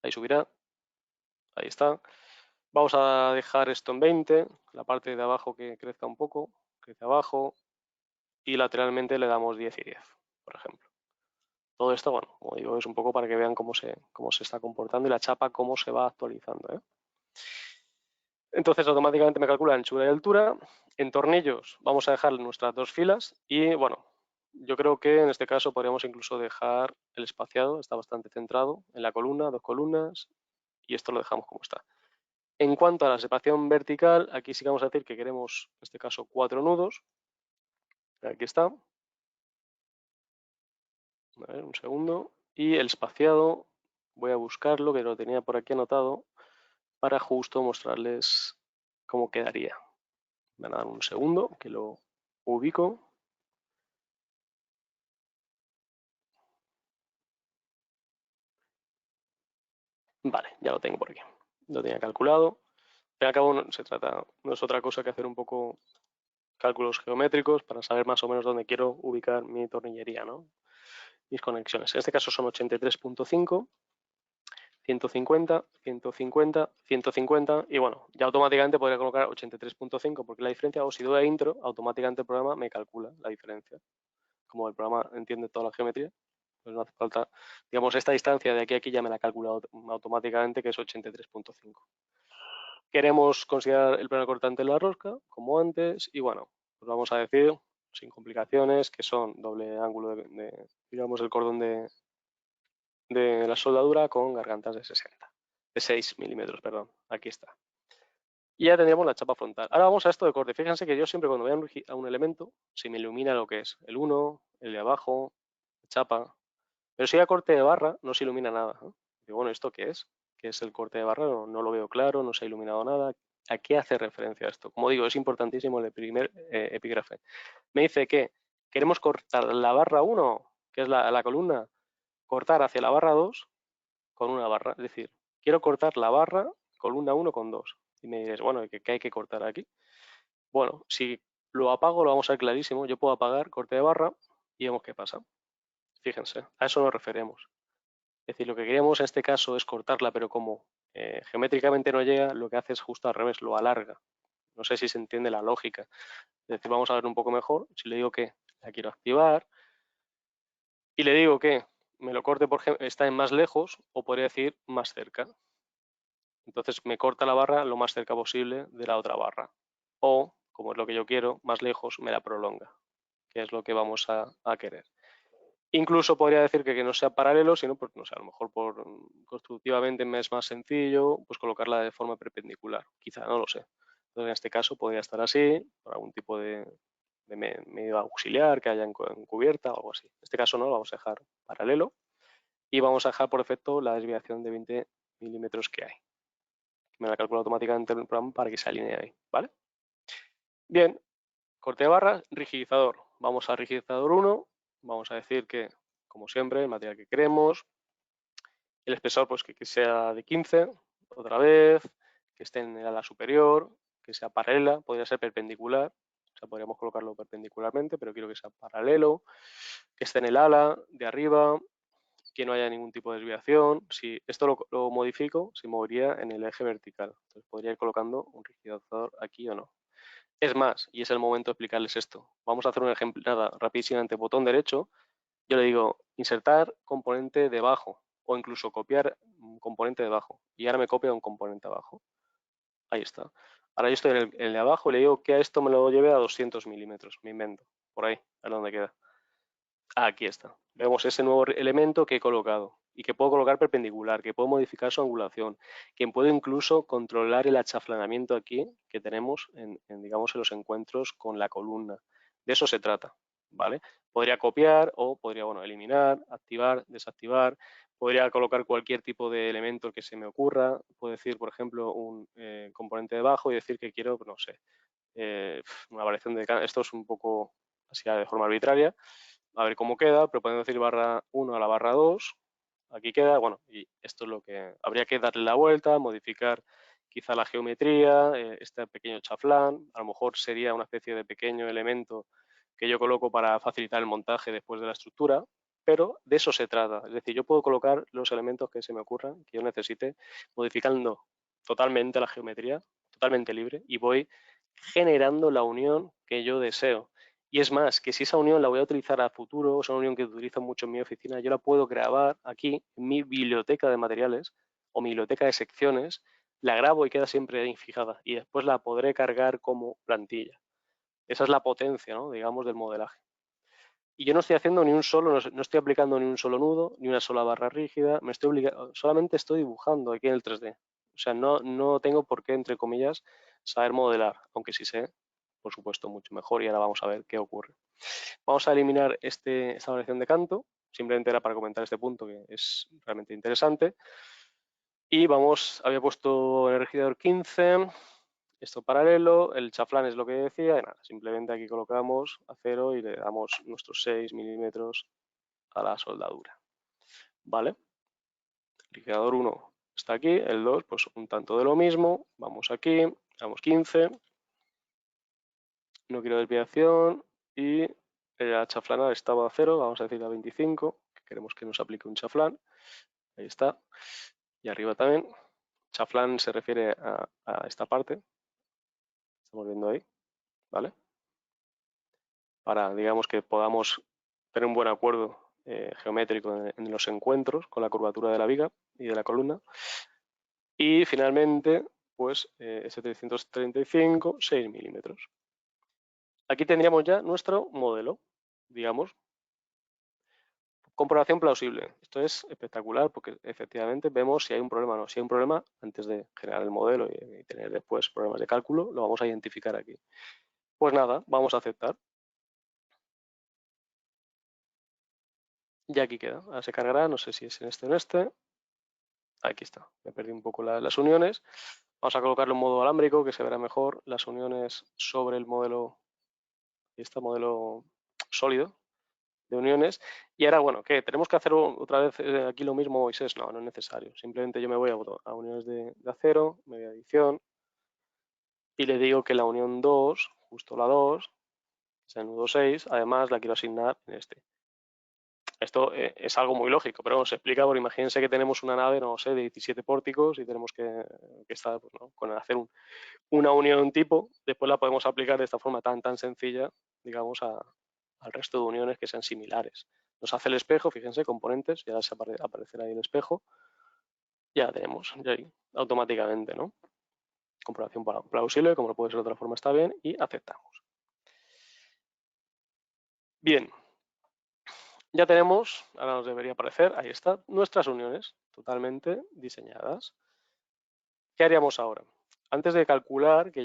ahí subirá, ahí está. Vamos a dejar esto en 20, la parte de abajo que crezca un poco, crece abajo, y lateralmente le damos 10 y 10, por ejemplo. Todo esto, bueno, como digo, es un poco para que vean cómo se está comportando y la chapa cómo se va actualizando, ¿eh? Entonces automáticamente me calcula anchura y altura. En tornillos vamos a dejar nuestras dos filas y bueno, yo creo que en este caso podríamos incluso dejar el espaciado, está bastante centrado en la columna, dos columnas, y esto lo dejamos como está. En cuanto a la separación vertical, aquí sí que vamos a decir que queremos, en este caso, 4 nudos. Aquí está. A ver, un segundo. Y el espaciado, voy a buscarlo, que lo tenía por aquí anotado, para justo mostrarles cómo quedaría. Me van a dar un segundo, que lo ubico. Vale, ya lo tengo por aquí. Lo tenía calculado. Al fin y al cabo no es otra cosa que hacer un poco cálculos geométricos para saber más o menos dónde quiero ubicar mi tornillería, ¿no? Mis conexiones. En este caso son 83.5, 150, 150, 150 y bueno, ya automáticamente podría colocar 83.5 porque la diferencia, o si doy a intro, automáticamente el programa me calcula la diferencia. Como el programa entiende toda la geometría, pues no hace falta, digamos, esta distancia de aquí a aquí ya me la ha calculado automáticamente, que es 83.5. Queremos considerar el plano cortante en la rosca, como antes, y bueno, pues vamos a decir, sin complicaciones, que son doble ángulo digamos, el cordón de la soldadura con gargantas de 60, de 6 milímetros, perdón, aquí está. Y ya tendríamos la chapa frontal. Ahora vamos a esto de corte. Fíjense que yo siempre cuando veo a un elemento, se me ilumina lo que es el 1, el de abajo, la chapa. Pero si hay corte de barra, no se ilumina nada, ¿no? Digo, bueno, ¿esto qué es? ¿Qué es el corte de barra? No lo veo claro, no se ha iluminado nada. ¿A qué hace referencia esto? Como digo, es importantísimo el primer epígrafe. Me dice que queremos cortar la barra 1, que es la columna, cortar hacia la barra 2 con una barra. Es decir, quiero cortar la barra columna 1 con 2. Y me diréis, bueno, ¿qué hay que cortar aquí? Bueno, si lo apago, lo vamos a ver clarísimo. Yo puedo apagar corte de barra y vemos qué pasa. Fíjense, a eso nos referimos. Es decir, lo que queremos en este caso es cortarla, pero como geométricamente no llega, lo que hace es justo al revés, lo alarga. No sé si se entiende la lógica. Es decir, vamos a ver un poco mejor. Si le digo que la quiero activar y le digo que me lo corte, por ejemplo, está en más lejos o podría decir más cerca. Entonces me corta la barra lo más cerca posible de la otra barra. O, como es lo que yo quiero, más lejos me la prolonga, que es lo que vamos a querer. Incluso podría decir que no sea paralelo, sino, pues, no sé, a lo mejor constructivamente me es más sencillo pues colocarla de forma perpendicular. Quizá, no lo sé. Entonces, en este caso podría estar así, por algún tipo de medio auxiliar que haya en cubierta o algo así. En este caso no, lo vamos a dejar paralelo y vamos a dejar por defecto la desviación de 20 milímetros que hay. Me la calcula automáticamente el programa para que se alinee ahí, ¿vale? Bien, corte de barras, rigidizador. Vamos a rigidizador 1, vamos a decir que, como siempre, el material que queremos, el espesor pues que sea de 15, otra vez, que esté en el ala superior, que sea paralela, podría ser perpendicular, o sea, podríamos colocarlo perpendicularmente, pero quiero que sea paralelo, que esté en el ala de arriba, que no haya ningún tipo de desviación. Si esto lo modifico, se movería en el eje vertical. Entonces podría ir colocando un rigidizador aquí o no. Es más, y es el momento de explicarles esto. Vamos a hacer un ejemplo, nada, rapidísimamente, botón derecho. Yo le digo insertar componente debajo o incluso copiar un componente debajo. Y ahora me copia un componente abajo. Ahí está. Ahora yo estoy en el de abajo y le digo que a esto me lo lleve a 200 milímetros. Me invento. Por ahí, a ver dónde queda. Aquí está. Vemos ese nuevo elemento que he colocado y que puedo colocar perpendicular, que puedo modificar su angulación, que puedo incluso controlar el achaflanamiento aquí que tenemos digamos, en los encuentros con la columna. De eso se trata, ¿vale? Podría copiar o podría, bueno, eliminar, activar, desactivar. Podría colocar cualquier tipo de elemento que se me ocurra. Puedo decir, por ejemplo, un componente debajo y decir que quiero, no sé, una variación de... Esto es un poco así de forma arbitraria. A ver cómo queda, pero podemos decir barra 1 a la barra 2. Aquí queda, bueno, y esto es lo que habría que darle la vuelta, modificar quizá la geometría, este pequeño chaflán, a lo mejor sería una especie de pequeño elemento que yo coloco para facilitar el montaje después de la estructura, pero de eso se trata. Es decir, yo puedo colocar los elementos que se me ocurran, que yo necesite, modificando totalmente la geometría, totalmente libre, y voy generando la unión que yo deseo. Y es más, que si esa unión la voy a utilizar a futuro, es una unión que utilizo mucho en mi oficina, yo la puedo grabar aquí en mi biblioteca de materiales o mi biblioteca de secciones, la grabo y queda siempre ahí fijada y después la podré cargar como plantilla. Esa es la potencia, ¿no?, digamos, del modelaje. Y yo no estoy haciendo ni un solo, no estoy aplicando ni un solo nudo, ni una sola barra rígida, solamente estoy dibujando aquí en el 3D. O sea, no tengo por qué, entre comillas, saber modelar, aunque sí sé, por supuesto, mucho mejor y ahora vamos a ver qué ocurre. Vamos a eliminar esta variación de canto, simplemente era para comentar este punto que es realmente interesante. Y había puesto en el regidor 15, esto paralelo, el chaflán es lo que decía, y nada, simplemente aquí colocamos acero y le damos nuestros 6 milímetros a la soldadura. ¿Vale? El rigidor 1 está aquí, el 2 pues un tanto de lo mismo, vamos aquí, damos 15, no quiero desviación y la chaflana estaba a 0, vamos a decir a 25, que queremos que nos aplique un chaflán, ahí está, y arriba también. Chaflán se refiere a esta parte, estamos viendo ahí, ¿vale? Para, digamos, que podamos tener un buen acuerdo geométrico en los encuentros con la curvatura de la viga y de la columna. Y finalmente, pues S335, 6 milímetros. Aquí tendríamos ya nuestro modelo, digamos. Comprobación plausible. Esto es espectacular porque efectivamente vemos si hay un problema o no. Si hay un problema, antes de generar el modelo y tener después problemas de cálculo, lo vamos a identificar aquí. Pues nada, vamos a aceptar. Y aquí queda. Ahora se cargará, no sé si es en este o en este. Aquí está. Me perdí un poco las uniones. Vamos a colocarlo en modo alámbrico, que se verá mejor las uniones sobre el modelo, este modelo sólido de uniones. Y ahora, bueno, ¿qué? ¿Tenemos que hacer otra vez aquí lo mismo, Moisés? No, no es necesario. Simplemente yo me voy a uniones de acero, me voy a edición y le digo que la unión 2, justo la 2, es el nudo 6, además la quiero asignar en este. Esto es algo muy lógico, pero bueno, se explica porque imagínense que tenemos una nave, no sé, de 17 pórticos y tenemos que estar, pues, ¿no?, con hacer una unión tipo, después la podemos aplicar de esta forma tan sencilla, digamos, al resto de uniones que sean similares. Nos hace el espejo, fíjense, componentes, ya se aparecerá ahí el espejo, ya tenemos, ya ahí, automáticamente, ¿no? Comprobación plausible, como no puede ser de otra forma, está bien, y aceptamos. Bien, Ya tenemos, ahora nos debería aparecer, ahí está, nuestras uniones totalmente diseñadas. ¿Qué haríamos ahora? Antes de calcular, que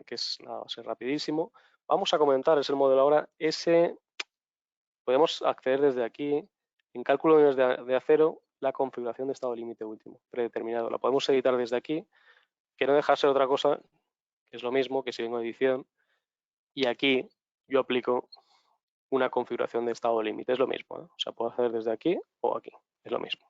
es nada, va a ser rapidísimo, vamos a comentar, es el modelo ahora, podemos acceder desde aquí, en cálculo de uniones de acero, la configuración de estado límite último, predeterminado. La podemos editar desde aquí, que no deja de ser otra cosa, que es lo mismo que si vengo a edición, y aquí yo aplico una configuración de estado límite, es lo mismo, ¿eh? O sea, puedo hacer desde aquí o aquí, es lo mismo.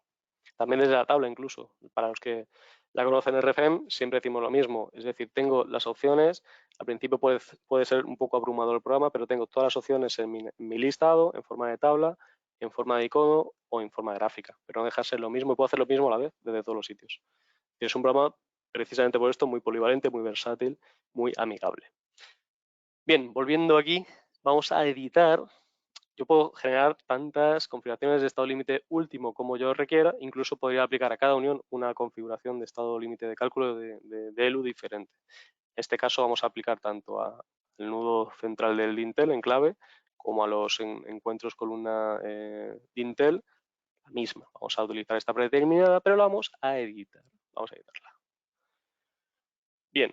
También desde la tabla incluso, para los que la conocen RFM, siempre decimos lo mismo, es decir, tengo las opciones, al principio puede ser un poco abrumador el programa, pero tengo todas las opciones en mi listado, en forma de tabla, en forma de icono o en forma de gráfica, pero no deja de ser lo mismo y puedo hacer lo mismo a la vez desde todos los sitios. Y es un programa, precisamente por esto, muy polivalente, muy versátil, muy amigable. Bien, volviendo aquí, vamos a editar. Yo puedo generar tantas configuraciones de estado límite último como yo requiera, incluso podría aplicar a cada unión una configuración de estado límite de cálculo de ELU diferente. En este caso vamos a aplicar tanto al nudo central del dintel en clave como a los encuentros columna dintel, la misma. Vamos a utilizar esta predeterminada, pero la vamos a editar. Vamos a editarla. Bien,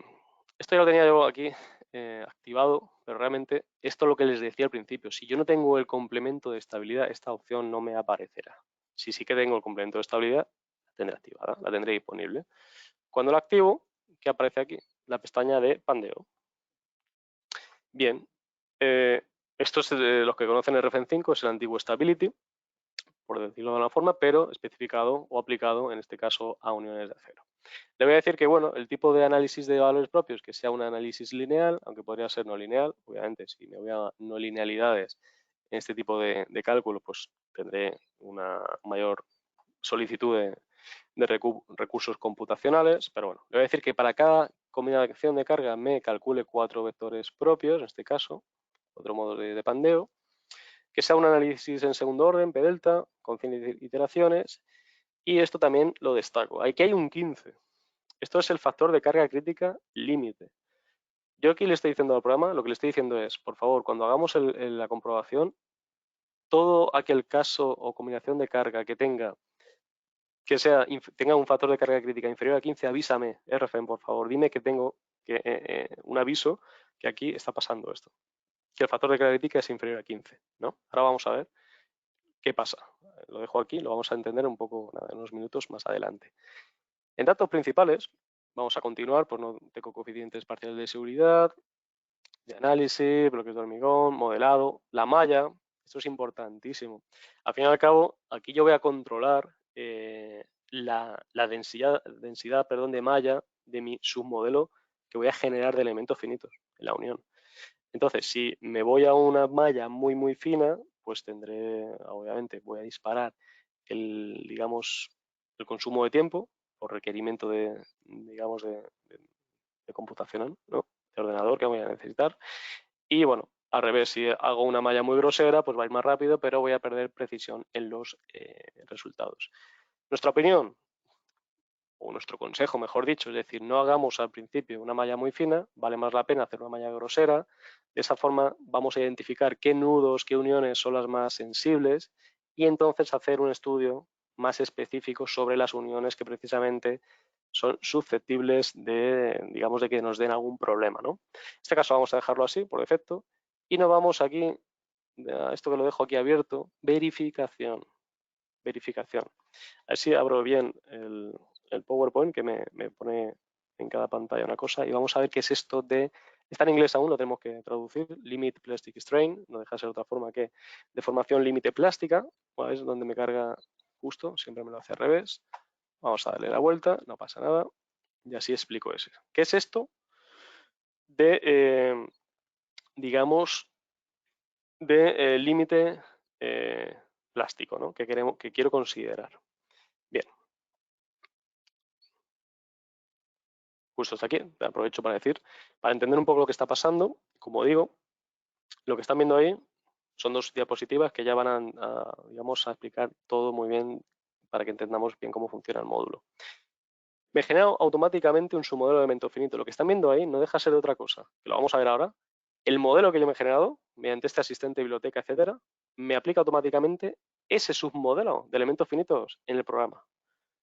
esto ya lo tenía yo aquí activado, pero realmente esto es lo que les decía al principio. Si yo no tengo el complemento de estabilidad, esta opción no me aparecerá. Si sí que tengo el complemento de estabilidad, la tendré activada, la tendré disponible. Cuando la activo, ¿qué aparece aquí? La pestaña de pandeo. Bien, esto es los que conocen RFM 5, es el antiguo Stability, por decirlo de alguna forma, pero especificado o aplicado, en este caso, a uniones de acero. Le voy a decir que, bueno, el tipo de análisis de valores propios, que sea un análisis lineal, aunque podría ser no lineal, obviamente, si me voy a no linealidades en este tipo de cálculo, pues tendré una mayor solicitud de recursos computacionales, pero bueno, le voy a decir que para cada combinación de carga me calcule 4 vectores propios, en este caso, otro modo de pandeo, que sea un análisis en segundo orden, P delta, con 100 iteraciones, y esto también lo destaco. Aquí hay un 15. Esto es el factor de carga crítica límite. Yo aquí le estoy diciendo al programa, lo que le estoy diciendo es, por favor, cuando hagamos la comprobación, todo aquel caso o combinación de carga que tenga un factor de carga crítica inferior a 15, avísame, RFM, por favor, dime que tengo un aviso que aquí está pasando esto, que el factor de carga crítica es inferior a 15, ¿no? Ahora vamos a ver qué pasa. Lo dejo aquí, lo vamos a entender un poco en unos minutos más adelante. En datos principales, vamos a continuar, pues no tengo coeficientes parciales de seguridad, de análisis, bloques de hormigón, modelado, la malla, esto es importantísimo. Al fin y al cabo, aquí yo voy a controlar la densidad de malla de mi submodelo que voy a generar de elementos finitos en la unión. Entonces, si me voy a una malla muy, muy fina, pues obviamente, voy a disparar digamos, el consumo de tiempo por requerimiento digamos, de computacional, ¿no? De ordenador que voy a necesitar. Y bueno, al revés, si hago una malla muy grosera, pues va a ir más rápido, pero voy a perder precisión en los resultados. Nuestra opinión, o nuestro consejo, mejor dicho, es decir, no hagamos al principio una malla muy fina, vale más la pena hacer una malla grosera. De esa forma vamos a identificar qué nudos, qué uniones son las más sensibles y entonces hacer un estudio más específico sobre las uniones que precisamente son susceptibles digamos, de que nos den algún problema, ¿no? En este caso vamos a dejarlo así, por defecto, y nos vamos aquí, a esto que lo dejo aquí abierto, verificación. Verificación. A ver si abro bien el PowerPoint que me pone en cada pantalla una cosa y vamos a ver qué es esto está en inglés aún, lo tenemos que traducir, Limit Plastic Strain, no deja de ser otra forma que deformación límite plástica, es donde me carga justo, siempre me lo hace al revés. Vamos a darle la vuelta, no pasa nada, y así explico eso. ¿Qué es esto digamos, de límite plástico, ¿no? que quiero considerar? Bien. Justo hasta aquí, aprovecho para decir, para entender un poco lo que está pasando, como digo, lo que están viendo ahí son dos diapositivas que ya van digamos, a explicar todo muy bien para que entendamos bien cómo funciona el módulo. Me genera automáticamente un submodelo de elemento finito. Lo que están viendo ahí no deja de ser de otra cosa, que lo vamos a ver ahora. El modelo que yo me he generado, mediante este asistente, biblioteca, etcétera, me aplica automáticamente ese submodelo de elementos finitos en el programa,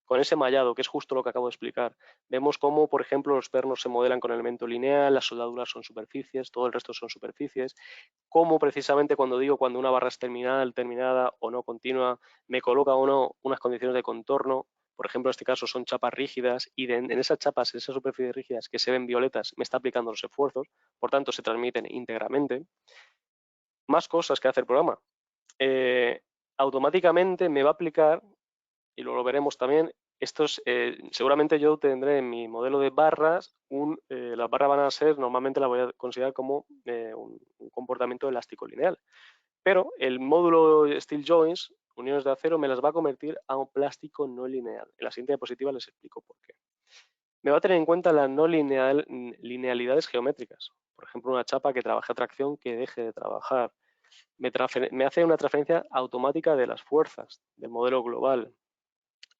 con ese mallado, que es justo lo que acabo de explicar. Vemos cómo, por ejemplo, los pernos se modelan con elemento lineal, las soldaduras son superficies, todo el resto son superficies, cómo precisamente cuando digo cuando una barra es terminal, terminada o no continua, me coloca o no unas condiciones de contorno. Por ejemplo, en este caso son chapas rígidas y en esas chapas, en esas superficies rígidas que se ven violetas, me está aplicando los esfuerzos, por tanto se transmiten íntegramente. Más cosas que hace el programa. Automáticamente me va a aplicar, y luego lo veremos también, estos, seguramente yo tendré en mi modelo de barras, las barras van a ser, normalmente las voy a considerar como un comportamiento elástico lineal. Pero el módulo Steel Joints, uniones de acero, me las va a convertir a un plástico no lineal. En la siguiente diapositiva les explico por qué. Me va a tener en cuenta las no linealidades geométricas. Por ejemplo, una chapa que trabaje a tracción que deje de trabajar. Me hace una transferencia automática de las fuerzas del modelo global.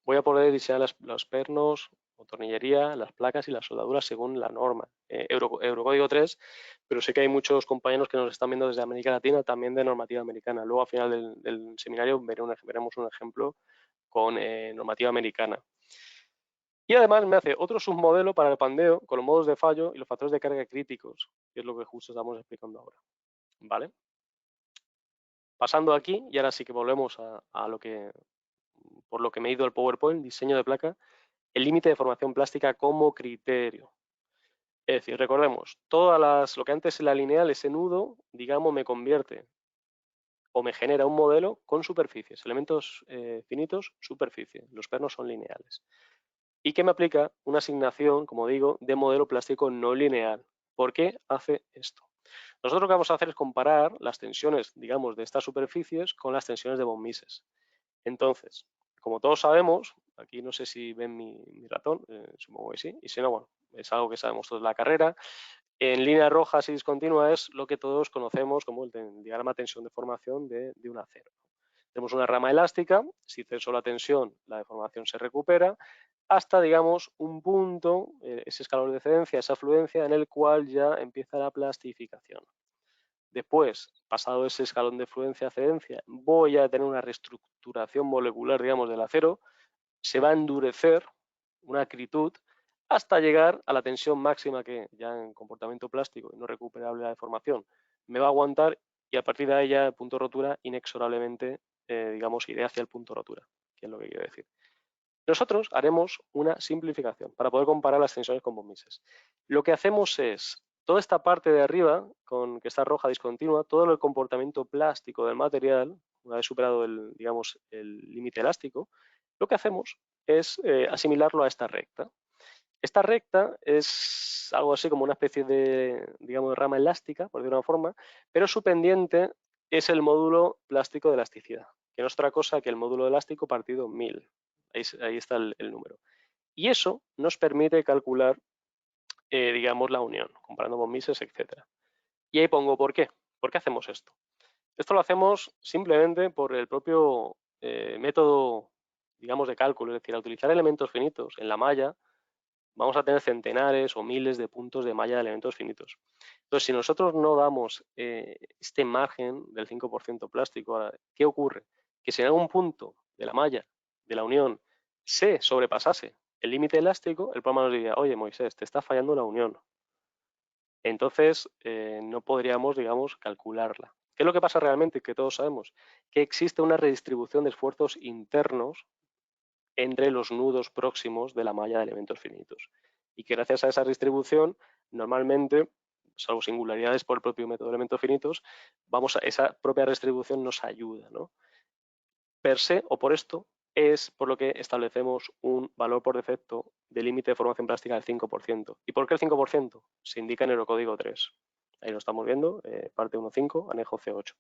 Voy a poder diseñar los pernos o tornillería, las placas y las soldaduras según la norma. Eurocódigo 3, pero sé que hay muchos compañeros que nos están viendo desde América Latina, también de normativa americana. Luego, al final del seminario, veremos un ejemplo con normativa americana. Y además me hace otro submodelo para el pandeo con los modos de fallo y los factores de carga críticos, que es lo que justo estamos explicando ahora. ¿Vale? Pasando aquí, y ahora sí que volvemos a lo que, por lo que me he ido al PowerPoint, diseño de placa, el límite de formación plástica como criterio. Es decir, recordemos, lo que antes era lineal, ese nudo, digamos, me convierte o me genera un modelo con superficies, elementos finitos, superficie. Los pernos son lineales. Y que me aplica una asignación, como digo, de modelo plástico no lineal. ¿Por qué hace esto? Nosotros lo que vamos a hacer es comparar las tensiones, digamos, de estas superficies con las tensiones de von Mises. Entonces, como todos sabemos, aquí no sé si ven mi ratón, supongo que sí, y si no, bueno, es algo que sabemos todos de la carrera. En líneas rojas y discontinua es lo que todos conocemos como el diagrama tensión de formación de un acero. Tenemos una rama elástica, si ceso la tensión, la deformación se recupera, hasta, digamos, un punto, ese escalón de cedencia, esa fluencia, en el cual ya empieza la plastificación. Después, pasado ese escalón de fluencia-cedencia, voy a tener una reestructuración molecular, digamos, del acero, se va a endurecer una acritud hasta llegar a la tensión máxima que ya en comportamiento plástico y no recuperable la deformación me va a aguantar y a partir de ahí ya el punto de rotura inexorablemente, digamos, iré hacia el punto de rotura, que es lo que quiero decir. Nosotros haremos una simplificación para poder comparar las tensiones con von Mises. Lo que hacemos es, toda esta parte de arriba, que está roja discontinua, todo el comportamiento plástico del material, una vez superado el límite elástico, lo que hacemos es asimilarlo a esta recta. Esta recta es algo así como una especie de, digamos, de rama elástica, por decirlo de una forma, pero su pendiente es el módulo plástico de elasticidad, que no es otra cosa que el módulo elástico partido 1000. Ahí está el número. Y eso nos permite calcular, digamos, la unión, comparando con Mises, etc. Y ahí pongo por qué. ¿Por qué hacemos esto? Esto lo hacemos simplemente por el propio método, digamos, de cálculo. Es decir, al utilizar elementos finitos en la malla, vamos a tener centenares o miles de puntos de malla de elementos finitos. Entonces, si nosotros no damos este margen del 5% plástico, ¿qué ocurre? Que si en algún punto de la malla, de la unión, se sobrepasase el límite elástico, el programa nos diría, oye, Moisés, te está fallando la unión. Entonces, no podríamos, digamos, calcularla. ¿Qué es lo que pasa realmente? Que todos sabemos que existe una redistribución de esfuerzos internos entre los nudos próximos de la malla de elementos finitos. Y que gracias a esa distribución, normalmente, salvo singularidades por el propio método de elementos finitos, esa propia distribución nos ayuda, ¿no? Per se o por esto es por lo que establecemos un valor por defecto de límite de formación plástica del 5%. ¿Y por qué el 5%? Se indica en el Eurocódigo 3. Ahí lo estamos viendo, parte 1.5, anejo C8.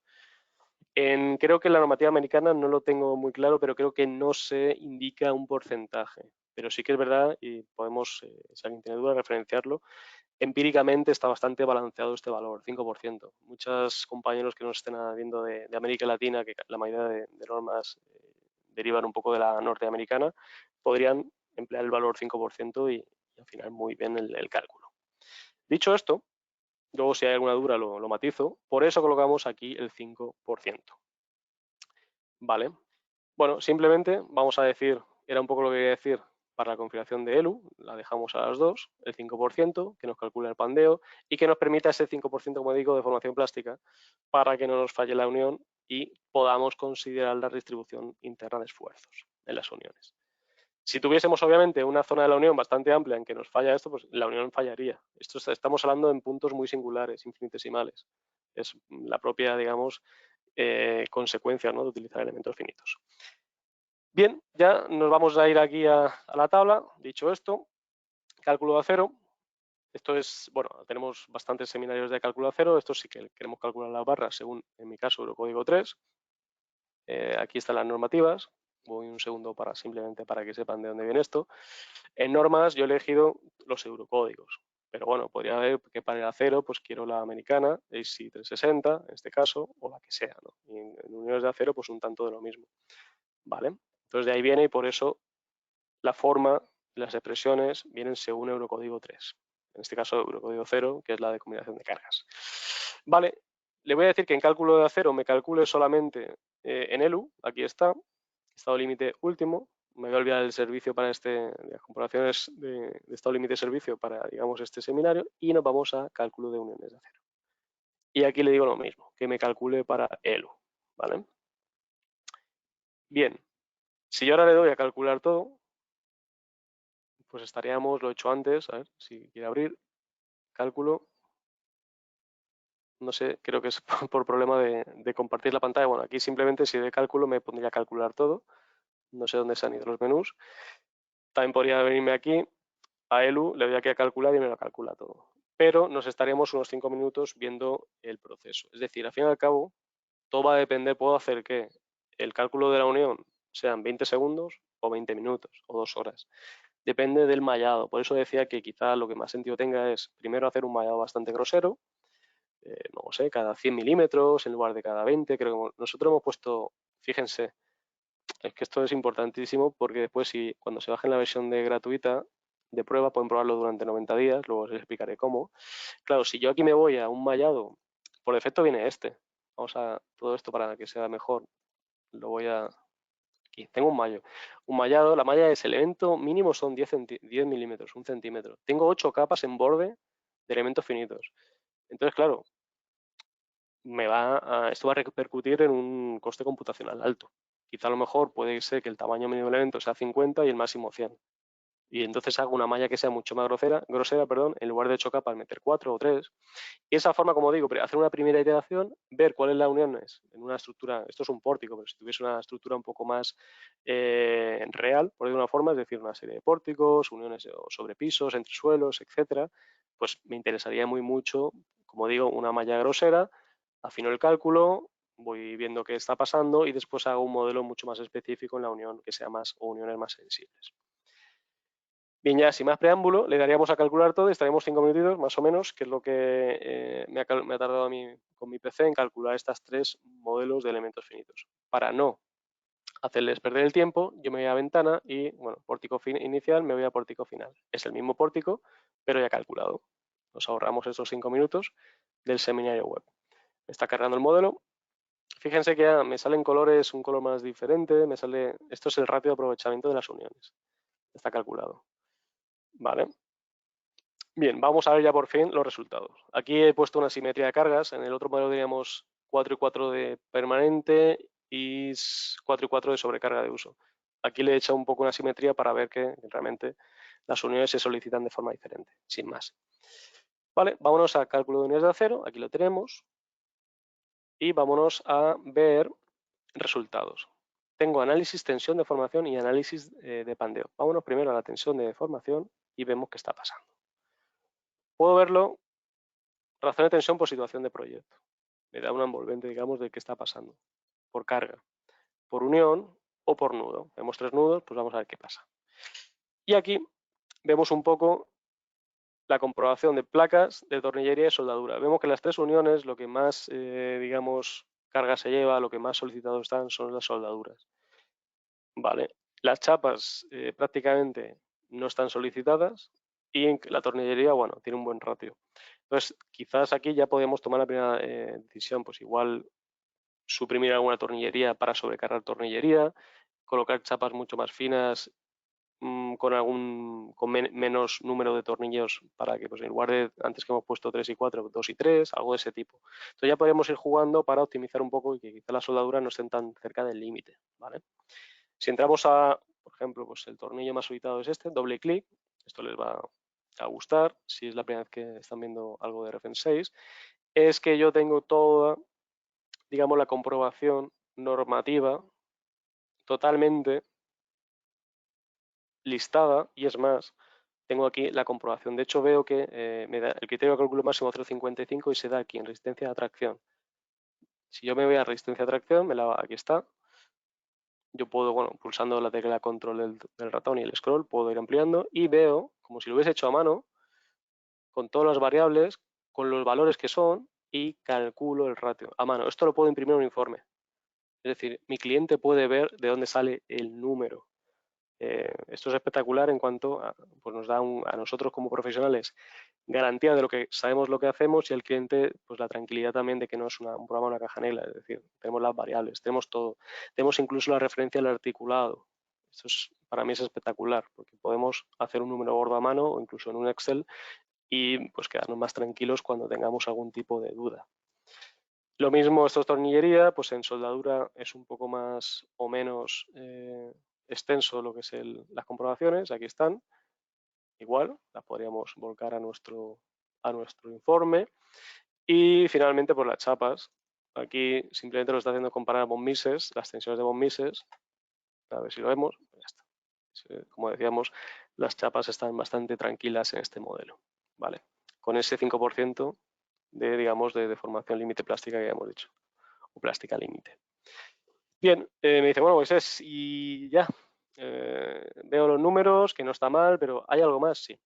Creo que en la normativa americana no lo tengo muy claro, pero creo que no se indica un porcentaje. Pero sí que es verdad, y podemos, si alguien tiene duda, referenciarlo, empíricamente está bastante balanceado este valor, 5%. Muchos compañeros que nos estén viendo de América Latina, que la mayoría de normas derivan un poco de la norteamericana, podrían emplear el valor 5% y al final muy bien el cálculo. Dicho esto, luego si hay alguna duda lo matizo, por eso colocamos aquí el 5%. Vale. Bueno, simplemente vamos a decir, era un poco lo que quería decir para la configuración de ELU, la dejamos a las 2, el 5%, que nos calcula el pandeo y que nos permita ese 5%, como digo, de formación plástica para que no nos falle la unión y podamos considerar la distribución interna de esfuerzos en las uniones. Si tuviésemos, obviamente, una zona de la unión bastante amplia en que nos falla esto, pues la unión fallaría. Estamos hablando en puntos muy singulares, infinitesimales. Es la propia, digamos, consecuencia, ¿no?, de utilizar elementos finitos. Bien, ya nos vamos a ir aquí a la tabla. Dicho esto, cálculo de acero. Esto es, bueno, tenemos bastantes seminarios de cálculo de acero. Esto sí que queremos calcular las barras según, en mi caso, Eurocódigo 3. Aquí están las normativas. Voy un segundo simplemente para que sepan de dónde viene esto. En normas yo he elegido los eurocódigos, pero bueno, podría haber que para el acero pues quiero la americana, AC 360 en este caso, o la que sea, ¿no? Y en uniones de acero pues un tanto de lo mismo, ¿vale? Entonces de ahí viene y por eso la forma, las expresiones vienen según Eurocódigo 3. En este caso Eurocódigo 0, que es la de combinación de cargas. Vale, le voy a decir que en cálculo de acero me calcule solamente en ELU, aquí está, estado límite último. Me voy a olvidar el servicio para las comparaciones de estado límite de servicio para, digamos, este seminario y nos vamos a cálculo de uniones de acero. Y aquí le digo lo mismo, que me calcule para ELU, ¿vale? Bien, si yo ahora le doy a calcular todo, pues estaríamos, lo he hecho antes, a ver si quiere abrir, cálculo, no sé, creo que es por problema de compartir la pantalla. Bueno, aquí simplemente si de cálculo me pondría a calcular todo, no sé dónde se han ido los menús. También podría venirme aquí a ELU, le doy aquí a calcular y me lo calcula todo. Pero nos estaríamos unos 5 minutos viendo el proceso. Es decir, al fin y al cabo, todo va a depender, puedo hacer que el cálculo de la unión sean 20 segundos o 20 minutos o 2 horas. Depende del mallado. Por eso decía que quizá lo que más sentido tenga es primero hacer un mallado bastante grosero, no sé, cada 100 milímetros en lugar de cada 20. Creo que nosotros hemos puesto, fíjense, es que esto es importantísimo porque después cuando se baje en la versión de gratuita de prueba pueden probarlo durante 90 días, luego les explicaré cómo. Claro, si yo aquí me voy a un mallado, por defecto viene este. Vamos a todo esto para que sea mejor. Lo voy a aquí. Tengo un mallo. Un mallado, la malla es elemento mínimo son 10 milímetros, un centímetro. Tengo 8 capas en borde de elementos finitos. Entonces, claro, esto va a repercutir en un coste computacional alto. Quizá a lo mejor puede ser que el tamaño mínimo del elemento sea 50 y el máximo 100. Y entonces hago una malla que sea mucho más grosera, en lugar de 8 capas meter 4 o 3. Y esa forma, como digo, hacer una primera iteración, ver cuál es la unión en una estructura, esto es un pórtico, pero si tuviese una estructura un poco más real, por decirlo de una forma, es decir, una serie de pórticos, uniones sobre pisos, entre suelos, etcétera, pues me interesaría muy mucho, como digo, una malla grosera, afino el cálculo, voy viendo qué está pasando y después hago un modelo mucho más específico en la unión que sea más o uniones más sensibles. Bien, ya sin más preámbulo, le daríamos a calcular todo y estaríamos 5 minutitos más o menos, que es lo que me ha tardado a mí con mi PC en calcular estas 3 modelos de elementos finitos. Para no hacerles perder el tiempo, yo me voy a ventana y, bueno, pórtico inicial, me voy a pórtico final. Es el mismo pórtico, pero ya calculado. Nos ahorramos esos 5 minutos del seminario web. Me está cargando el modelo. Fíjense que ya me salen colores, un color más diferente, esto es el ratio de aprovechamiento de las uniones. Está calculado. Vale. Bien, vamos a ver ya por fin los resultados. Aquí he puesto una simetría de cargas. En el otro modelo teníamos 4 y 4 de permanente y 4 y 4 de sobrecarga de uso. Aquí le he echado un poco una simetría para ver que realmente las uniones se solicitan de forma diferente, sin más. Vale, vámonos a cálculo de uniones de acero. Aquí lo tenemos. Y vámonos a ver resultados. Tengo análisis, tensión, deformación y análisis de pandeo. Vámonos primero a la tensión de deformación y vemos qué está pasando. Puedo verlo, razón de tensión por situación de proyecto. Me da una envolvente, digamos, de qué está pasando. Por carga, por unión o por nudo. Vemos 3 nudos, pues vamos a ver qué pasa. Y aquí vemos un poco la comprobación de placas de tornillería y soldadura. Vemos que las 3 uniones, lo que más, digamos, carga se lleva, lo que más solicitados están son las soldaduras. Vale, las chapas prácticamente no están solicitadas y en la tornillería, bueno, tiene un buen ratio. Entonces, quizás aquí ya podemos tomar la primera decisión, pues igual suprimir alguna tornillería para sobrecargar tornillería colocar chapas mucho más finas con menos número de tornillos para que, pues, en lugar de antes que hemos puesto 3 y 4, 2 y 3, algo de ese tipo. Entonces ya podemos ir jugando para optimizar un poco y que quizá las soldaduras no estén tan cerca del límite, ¿vale? Si entramos a, por ejemplo, pues el tornillo más solicitado es este, doble clic, esto les va a gustar si es la primera vez que están viendo algo de Refen 6, es que yo tengo toda, digamos, la comprobación normativa totalmente listada, y es más, tengo aquí la comprobación. De hecho, veo que me da el criterio de cálculo máximo 0,55 y se da aquí en resistencia de atracción. Si yo me voy a resistencia de atracción, aquí está. Yo puedo, bueno, pulsando la tecla control del ratón y el scroll, puedo ir ampliando y veo, como si lo hubiese hecho a mano, con todas las variables, con los valores que son, y calculo el ratio a mano. Esto lo puedo imprimir en un informe. Es decir, mi cliente puede ver de dónde sale el número. Esto es espectacular en cuanto a, pues nos da a nosotros como profesionales garantía de lo que sabemos lo que hacemos, y el cliente pues la tranquilidad también de que no es un programa, una caja negra. Es decir, tenemos las variables, tenemos todo, tenemos incluso la referencia al articulado. Esto para mí es espectacular porque podemos hacer un número gordo a mano o incluso en un Excel y pues quedarnos más tranquilos cuando tengamos algún tipo de duda. Lo mismo, esto es tornillería, pues en soldadura es un poco más o menos extenso lo que es las comprobaciones. Aquí están, igual, las podríamos volcar a nuestro informe. Y finalmente, pues las chapas. Aquí simplemente lo está haciendo comparar von Mises, las tensiones de von Mises. A ver si lo vemos. Ya está. Como decíamos, las chapas están bastante tranquilas en este modelo, ¿vale? Con ese 5% de, digamos, de deformación límite plástica que ya hemos dicho, o plástica límite. Bien, me dice, bueno, pues y ya. Veo los números, que no está mal, pero ¿hay algo más? Sí.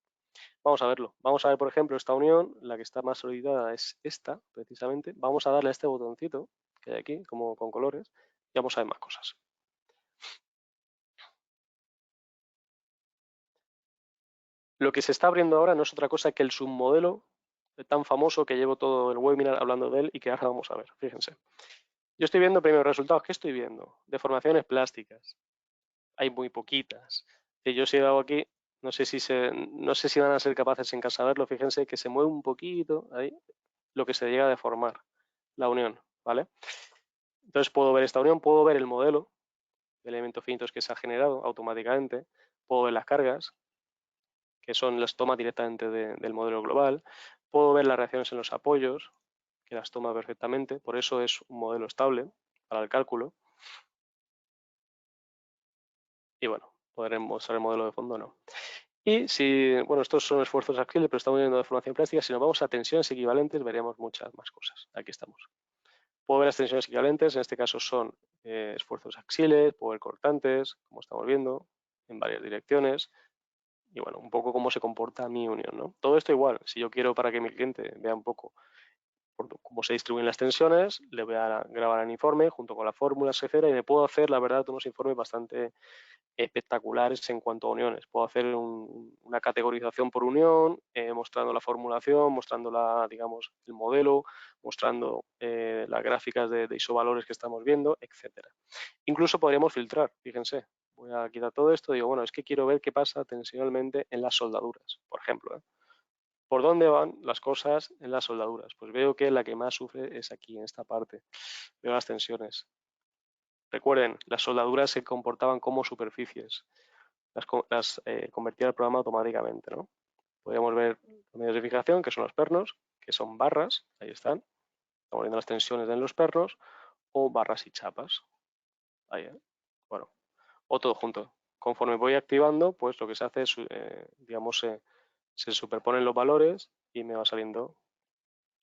Vamos a verlo. Vamos a ver, por ejemplo, esta unión, la que está más solicitada es esta, precisamente. Vamos a darle a este botoncito que hay aquí, como con colores, y vamos a ver más cosas. Lo que se está abriendo ahora no es otra cosa que el submodelo tan famoso que llevo todo el webinar hablando de él y que ahora vamos a ver. Fíjense. Yo estoy viendo primero resultados. ¿Qué estoy viendo? Deformaciones plásticas. Hay muy poquitas. Que yo si hago aquí, no sé si van a ser capaces en casa de verlo. Fíjense que se mueve un poquito ahí lo que se llega a deformar, la unión, ¿vale? Entonces puedo ver esta unión, puedo ver el modelo de elementos finitos que se ha generado automáticamente, puedo ver las cargas, que son las tomas directamente del modelo global, puedo ver las reacciones en los apoyos, que las toma perfectamente, por eso es un modelo estable para el cálculo. Y bueno, podremos mostrar el modelo de fondo o no. Y si, bueno, estos son esfuerzos axiales, pero estamos viendo deformación plástica. Si nos vamos a tensiones equivalentes, veremos muchas más cosas. Aquí estamos. Puedo ver las tensiones equivalentes, en este caso son esfuerzos axiales, puedo ver cortantes, como estamos viendo, en varias direcciones. Y bueno, un poco cómo se comporta mi unión, ¿no? Todo esto igual, si yo quiero para que mi cliente vea un poco cómo se distribuyen las tensiones, le voy a grabar el informe junto con las fórmulas, etcétera, y me puedo hacer, la verdad, unos informes bastante espectaculares en cuanto a uniones. Puedo hacer una categorización por unión, mostrando la formulación, mostrando digamos, el modelo, mostrando las gráficas de isovalores que estamos viendo, etcétera. Incluso podríamos filtrar, fíjense. Voy a quitar todo esto, digo, bueno, es que quiero ver qué pasa tensionalmente en las soldaduras, por ejemplo. ¿Por dónde van las cosas en las soldaduras? Pues veo que la que más sufre es aquí, en esta parte. Veo las tensiones. Recuerden, las soldaduras se comportaban como superficies. Las convertía el programa automáticamente, ¿no? Podríamos ver los medios de fijación, que son los pernos, que son barras, ahí están. Estamos viendo las tensiones en los pernos, o barras y chapas. Ahí, bueno, o todo junto. Conforme voy activando, pues lo que se hace es, digamos, se superponen los valores y me va saliendo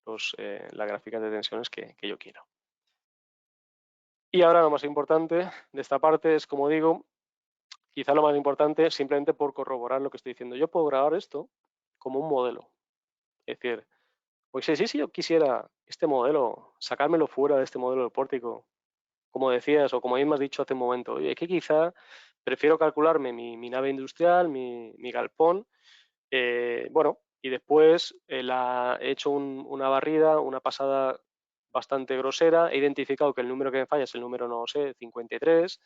las gráficas de tensiones que yo quiero. Y ahora lo más importante de esta parte es, como digo, quizá lo más importante, simplemente por corroborar lo que estoy diciendo. Yo puedo grabar esto como un modelo. Es decir, pues si yo quisiera este modelo, sacármelo fuera de este modelo del pórtico, como decías, o como bien me has dicho hace un momento, oye, que quizá prefiero calcularme mi nave industrial, mi galpón, bueno, y después he hecho una barrida, una pasada bastante grosera, he identificado que el número que me falla es el número, no sé, 53,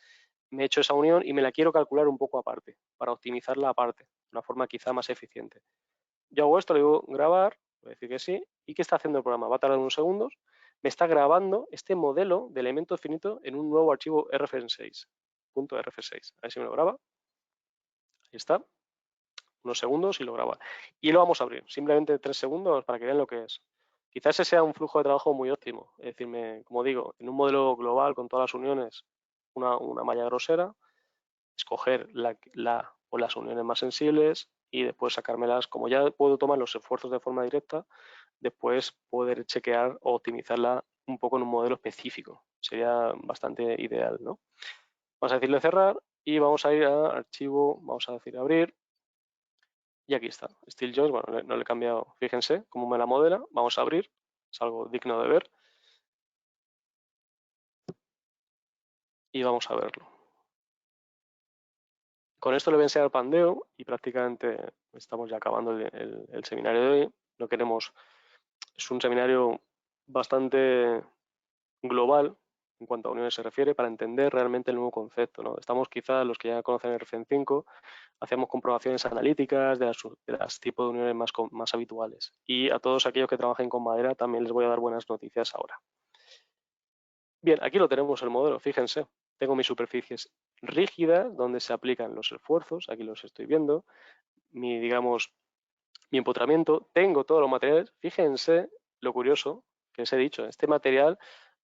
me he hecho esa unión y me la quiero calcular un poco aparte, para optimizarla aparte, de una forma quizá más eficiente. Yo hago esto, le digo grabar, voy a decir que sí, ¿y qué está haciendo el programa? Va a tardar unos segundos, me está grabando este modelo de elemento finito en un nuevo archivo RF6, .rf6. A ver si me lo graba. Ahí está, unos segundos y lo graba. Y lo vamos a abrir, simplemente 3 segundos para que vean lo que es. Quizás ese sea un flujo de trabajo muy óptimo, es decir, como digo, en un modelo global con todas las uniones, una malla grosera, escoger las uniones más sensibles y después sacármelas, como ya puedo tomar los esfuerzos de forma directa, después poder chequear o optimizarla un poco en un modelo específico. Sería bastante ideal, ¿no? Vamos a decirle cerrar y vamos a ir a archivo, vamos a decir abrir. Y aquí está, Steel Joints, bueno, no le he cambiado, fíjense cómo me la modela. Vamos a abrir, es algo digno de ver. Y vamos a verlo. Con esto le voy a enseñar Pandeo y prácticamente estamos ya acabando el seminario de hoy. No queremos, es un seminario bastante global en cuanto a uniones se refiere para entender realmente el nuevo concepto, ¿no? Estamos quizás, los que ya conocen el RFEN 5, hacemos comprobaciones analíticas de las tipos de uniones más habituales. Y a todos aquellos que trabajen con madera también les voy a dar buenas noticias ahora. Bien, aquí lo tenemos el modelo, fíjense. Tengo mis superficies rígidas donde se aplican los esfuerzos, aquí los estoy viendo, digamos, mi empotramiento, tengo todos los materiales, fíjense lo curioso que os he dicho, este material,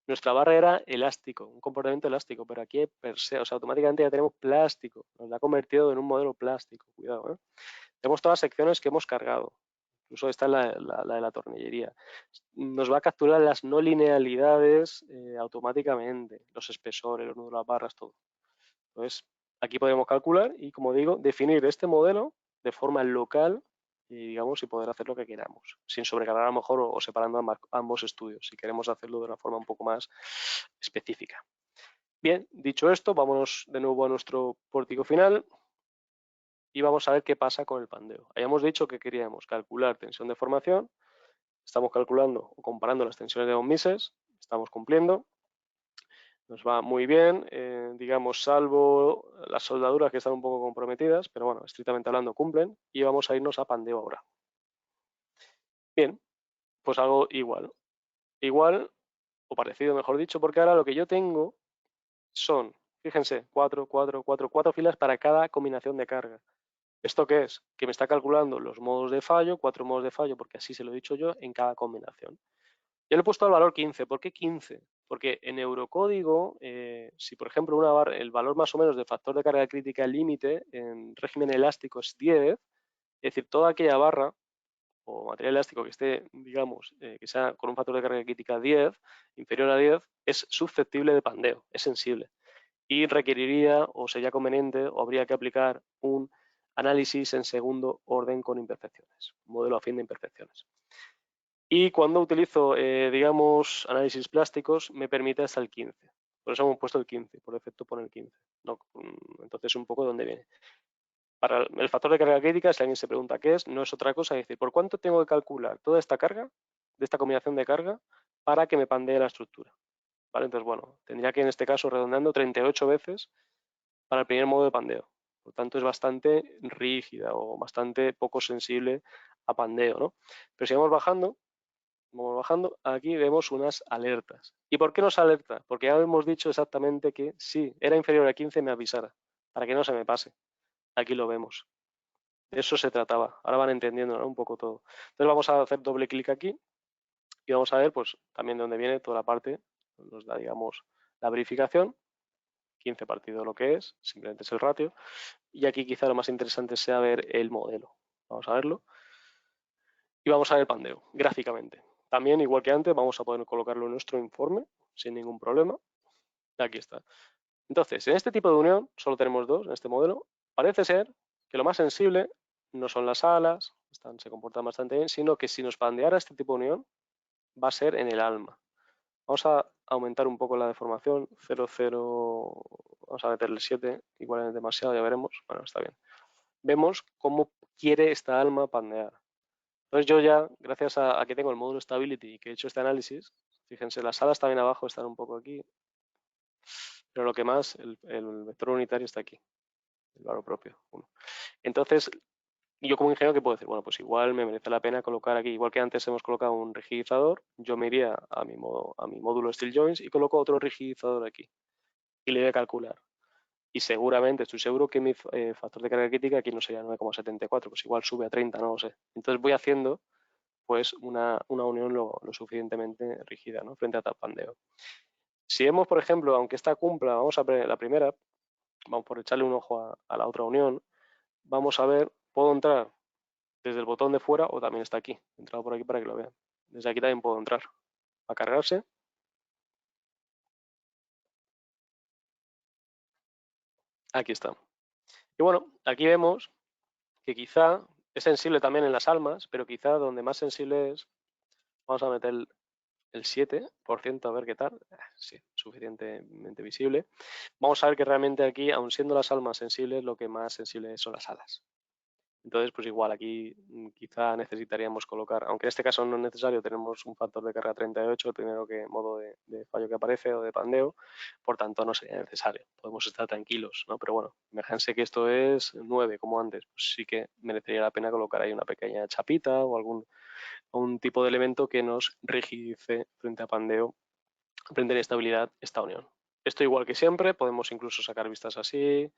nuestra barra era elástico, un comportamiento elástico, pero aquí per se, o sea, automáticamente ya tenemos plástico, nos la ha convertido en un modelo plástico, cuidado, ¿eh? Tenemos todas las secciones que hemos cargado, incluso esta es la de la tornillería. Nos va a capturar las no linealidades automáticamente, los espesores, los nudos de las barras, todo. Entonces, aquí podemos calcular y, como digo, definir este modelo de forma local y, digamos, y poder hacer lo que queramos, sin sobrecargar a lo mejor o separando ambos estudios, si queremos hacerlo de una forma un poco más específica. Bien, dicho esto, vámonos de nuevo a nuestro pórtico final y vamos a ver qué pasa con el pandeo. Habíamos dicho que queríamos calcular tensión de formación, estamos calculando o comparando las tensiones de von Mises, estamos cumpliendo. Nos va muy bien, digamos, salvo las soldaduras que están un poco comprometidas, pero bueno, estrictamente hablando cumplen y vamos a irnos a pandeo ahora. Bien, pues algo igual. Igual o parecido, mejor dicho, porque ahora lo que yo tengo son, fíjense, cuatro filas para cada combinación de carga. ¿Esto qué es? Que me está calculando los modos de fallo, 4 modos de fallo, porque así se lo he dicho yo, en cada combinación. Yo le he puesto el valor 15. ¿Por qué 15? Porque en eurocódigo, si por ejemplo el valor más o menos de factor de carga crítica límite en régimen elástico es 10, es decir, toda aquella barra o material elástico que esté, digamos, que sea con un factor de carga crítica 10, inferior a 10, es susceptible de pandeo, es sensible. Y requeriría o sería conveniente o habría que aplicar un análisis en segundo orden con imperfecciones, un modelo afín de imperfecciones. Y cuando utilizo, digamos, análisis plásticos, me permite hasta el 15. Por eso hemos puesto el 15, por defecto pone el 15. No, entonces, un poco de dónde viene. Para el factor de carga crítica, si alguien se pregunta qué es, no es otra cosa, es decir, ¿por cuánto tengo que calcular toda esta carga, de esta combinación de carga, para que me pandee la estructura? ¿Vale? Entonces, bueno, tendría que en este caso, redondeando, 38 veces para el primer modo de pandeo. Por tanto, es bastante rígida o bastante poco sensible a pandeo, ¿no? Pero si vamos bajando, aquí vemos unas alertas. ¿Y por qué nos alerta? Porque ya hemos dicho exactamente que si era inferior a 15 me avisara, para que no se me pase. Aquí lo vemos. De eso se trataba. Ahora van entendiendo, ¿no? Un poco todo. Entonces vamos a hacer doble clic aquí y vamos a ver pues también de dónde viene toda la parte, nos da, digamos, la verificación. 15 partido lo que es, simplemente es el ratio. Y aquí quizá lo más interesante sea ver el modelo. Vamos a verlo. Y vamos a ver el pandeo, gráficamente. También, igual que antes, vamos a poder colocarlo en nuestro informe sin ningún problema. Aquí está. Entonces, en este tipo de unión, solo tenemos dos en este modelo. Parece ser que lo más sensible no son las alas, se comportan bastante bien, sino que si nos pandeara este tipo de unión, va a ser en el alma. Vamos a aumentar un poco la deformación, 0,0, vamos a meterle 7, igual es demasiado, ya veremos. Bueno, está bien. Vemos cómo quiere esta alma pandear. Entonces yo ya, gracias a que tengo el módulo Stability y que he hecho este análisis, fíjense, las alas también abajo están un poco aquí, pero lo que más, el vector unitario está aquí, el valor propio, 1. Entonces, yo como ingeniero, ¿qué puedo decir? Bueno, pues igual me merece la pena colocar aquí, igual que antes hemos colocado un rigidizador, yo me iría a mi módulo SteelJoints y coloco otro rigidizador aquí. Y le voy a calcular. Y seguramente, estoy seguro que mi factor de carga crítica aquí no sería 9,74, pues igual sube a 30, no lo sé. Entonces voy haciendo pues una unión lo suficientemente rígida, ¿no? Frente a tapandeo. Si vemos, por ejemplo, aunque esta cumpla, vamos a ver la primera, vamos por echarle un ojo a la otra unión, vamos a ver, puedo entrar desde el botón de fuera o también está aquí. He entrado por aquí para que lo vean. Desde aquí también puedo entrar a cargarse. Aquí está. Y bueno, aquí vemos que quizá es sensible también en las almas, pero quizá donde más sensible es, vamos a meter el 7%, a ver qué tal. Sí, suficientemente visible. Vamos a ver que realmente aquí, aun siendo las almas sensibles, lo que más sensible son las alas. Entonces, pues igual aquí quizá necesitaríamos colocar, aunque en este caso no es necesario, tenemos un factor de carga 38, el primero modo de fallo que aparece o de pandeo, por tanto no sería necesario, podemos estar tranquilos, ¿no? Pero bueno, imagínense que esto es 9 como antes, pues sí que merecería la pena colocar ahí una pequeña chapita o algún tipo de elemento que nos rigidice frente a pandeo, frente a inestabilidad, esta unión. Esto igual que siempre, podemos incluso sacar vistas así,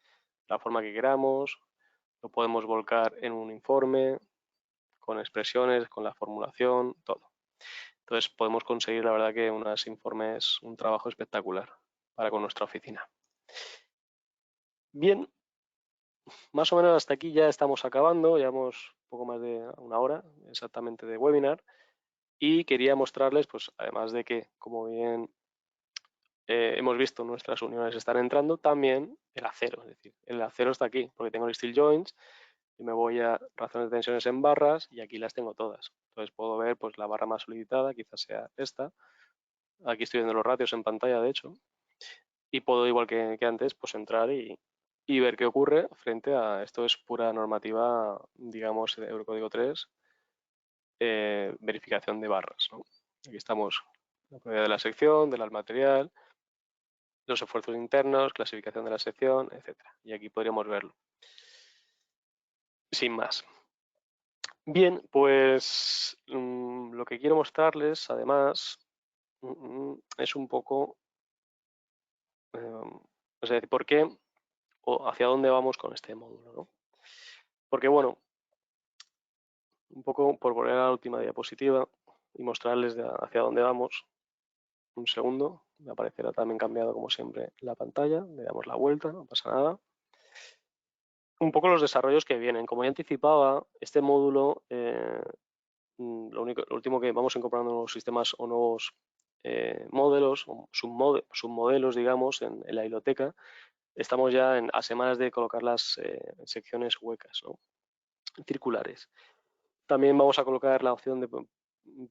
la forma que queramos, lo podemos volcar en un informe, con expresiones, con la formulación, todo. Entonces podemos conseguir, la verdad, que unos informes, un trabajo espectacular para con nuestra oficina. Bien, más o menos hasta aquí ya estamos acabando, llevamos poco más de una hora exactamente de webinar y quería mostrarles, pues además de que, como bien hemos visto, nuestras uniones están entrando, también el acero, es decir, el acero está aquí porque tengo el steel joints. Y me voy a razones de tensiones en barras y aquí las tengo todas. Entonces puedo ver pues la barra más solicitada, quizás sea esta. Aquí estoy viendo los ratios en pantalla, de hecho. Y puedo, igual que antes, pues entrar y ver qué ocurre frente a esto. Es pura normativa, digamos, de Eurocódigo 3, verificación de barras, ¿no? Aquí estamos, la propiedad de la sección, del material, los esfuerzos internos, clasificación de la sección, etcétera. Y aquí podríamos verlo. Sin más. Bien, pues lo que quiero mostrarles, además, es un poco, es decir, por qué o hacia dónde vamos con este módulo, ¿no? Porque, bueno, un poco por volver a la última diapositiva y mostrarles hacia dónde vamos. Un segundo, me aparecerá también cambiado, como siempre, la pantalla. Le damos la vuelta, no pasa nada. Un poco los desarrollos que vienen. Como ya anticipaba, este módulo, lo último que vamos incorporando nuevos sistemas o nuevos modelos o submodelos, digamos, en la biblioteca. Estamos ya a semanas de colocar las secciones huecas, ¿no? Circulares. También vamos a colocar la opción de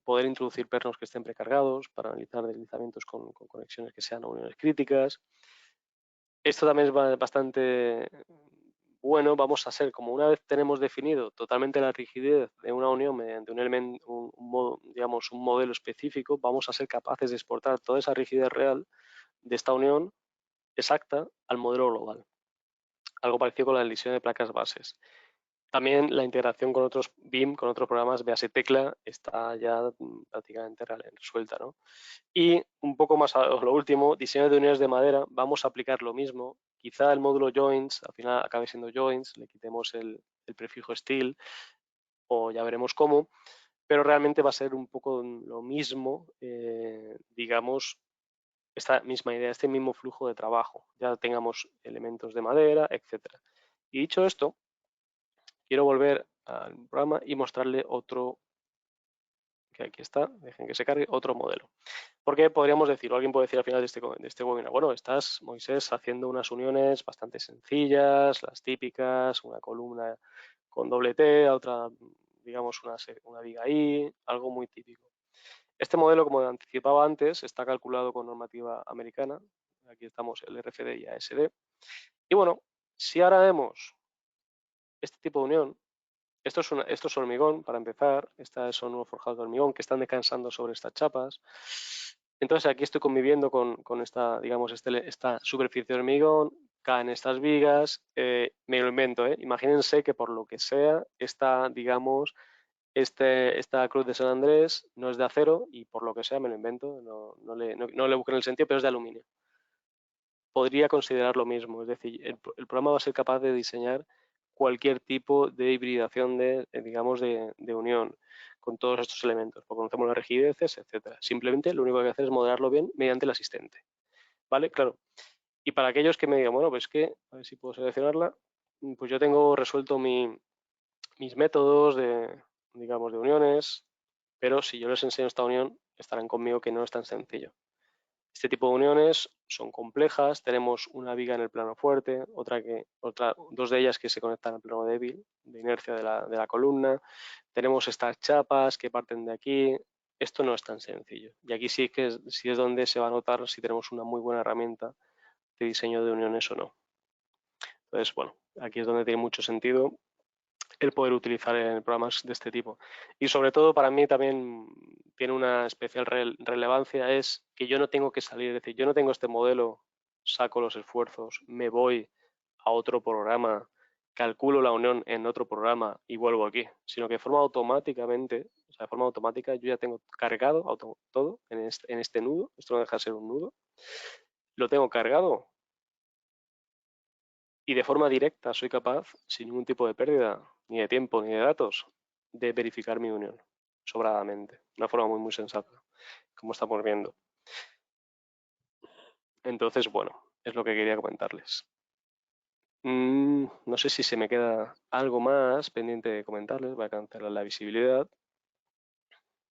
poder introducir pernos que estén precargados para analizar deslizamientos con conexiones que sean uniones críticas. Esto también es bastante bueno. Vamos a ser, como una vez tenemos definido totalmente la rigidez de una unión mediante digamos, un modelo específico, vamos a ser capaces de exportar toda esa rigidez real de esta unión exacta al modelo global. Algo parecido con la diseño de placas bases. También la integración con otros BIM, con otros programas, véase Tecla, está ya prácticamente resuelta, ¿no? Y un poco más a lo último, diseño de uniones de madera, vamos a aplicar lo mismo. Quizá el módulo joints, al final acabe siendo joints, le quitemos el prefijo steel o ya veremos cómo, pero realmente va a ser un poco lo mismo, digamos, esta misma idea, este mismo flujo de trabajo. Ya tengamos elementos de madera, etcétera. Y dicho esto, quiero volver al programa y mostrarle otro, que aquí está, dejen que se cargue, otro modelo. Porque podríamos decir, o alguien puede decir al final de este webinar, bueno, estás, Moisés, haciendo unas uniones bastante sencillas, las típicas, una columna con doble T, otra, digamos, una viga I, algo muy típico. Este modelo, como anticipaba antes, está calculado con normativa americana. Aquí estamos el RFD y ASD. Y bueno, si ahora vemos este tipo de unión, esto es hormigón, para empezar. Estas son unos forjados de hormigón que están descansando sobre estas chapas. Entonces aquí estoy conviviendo con esta, digamos, esta superficie de hormigón, caen estas vigas, me lo invento, ¿eh? Imagínense que por lo que sea, digamos, esta cruz de San Andrés no es de acero y por lo que sea me lo invento, no le busquen el sentido, pero es de aluminio. Podría considerar lo mismo, es decir, el programa va a ser capaz de diseñar cualquier tipo de hibridación digamos, de unión con todos estos elementos, porque conocemos las rigideces, etcétera. Simplemente lo único que hay que hacer es modelarlo bien mediante el asistente. ¿Vale? Claro. Y para aquellos que me digan, bueno, pues que, a ver si puedo seleccionarla, pues yo tengo resuelto mis métodos digamos, de uniones, pero si yo les enseño esta unión, estarán conmigo que no es tan sencillo. Este tipo de uniones son complejas, tenemos una viga en el plano fuerte, dos de ellas que se conectan al plano débil, de inercia de la columna, tenemos estas chapas que parten de aquí, esto no es tan sencillo. Y aquí sí es donde se va a notar si tenemos una muy buena herramienta de diseño de uniones o no. Entonces, bueno, aquí es donde tiene mucho sentido el poder utilizar en programas de este tipo. Y sobre todo para mí también tiene una especial relevancia es que yo no tengo que salir, es decir, yo no tengo este modelo, saco los esfuerzos, me voy a otro programa, calculo la unión en otro programa y vuelvo aquí, sino que de forma automáticamente, o sea, de forma automática yo ya tengo cargado todo en este nudo, esto no deja de ser un nudo, lo tengo cargado y de forma directa soy capaz, sin ningún tipo de pérdida, ni de tiempo ni de datos, de verificar mi unión sobradamente, de una forma muy, muy sensata, como estamos viendo. Entonces, bueno, es lo que quería comentarles. No sé si se me queda algo más pendiente de comentarles, voy a cancelar la visibilidad.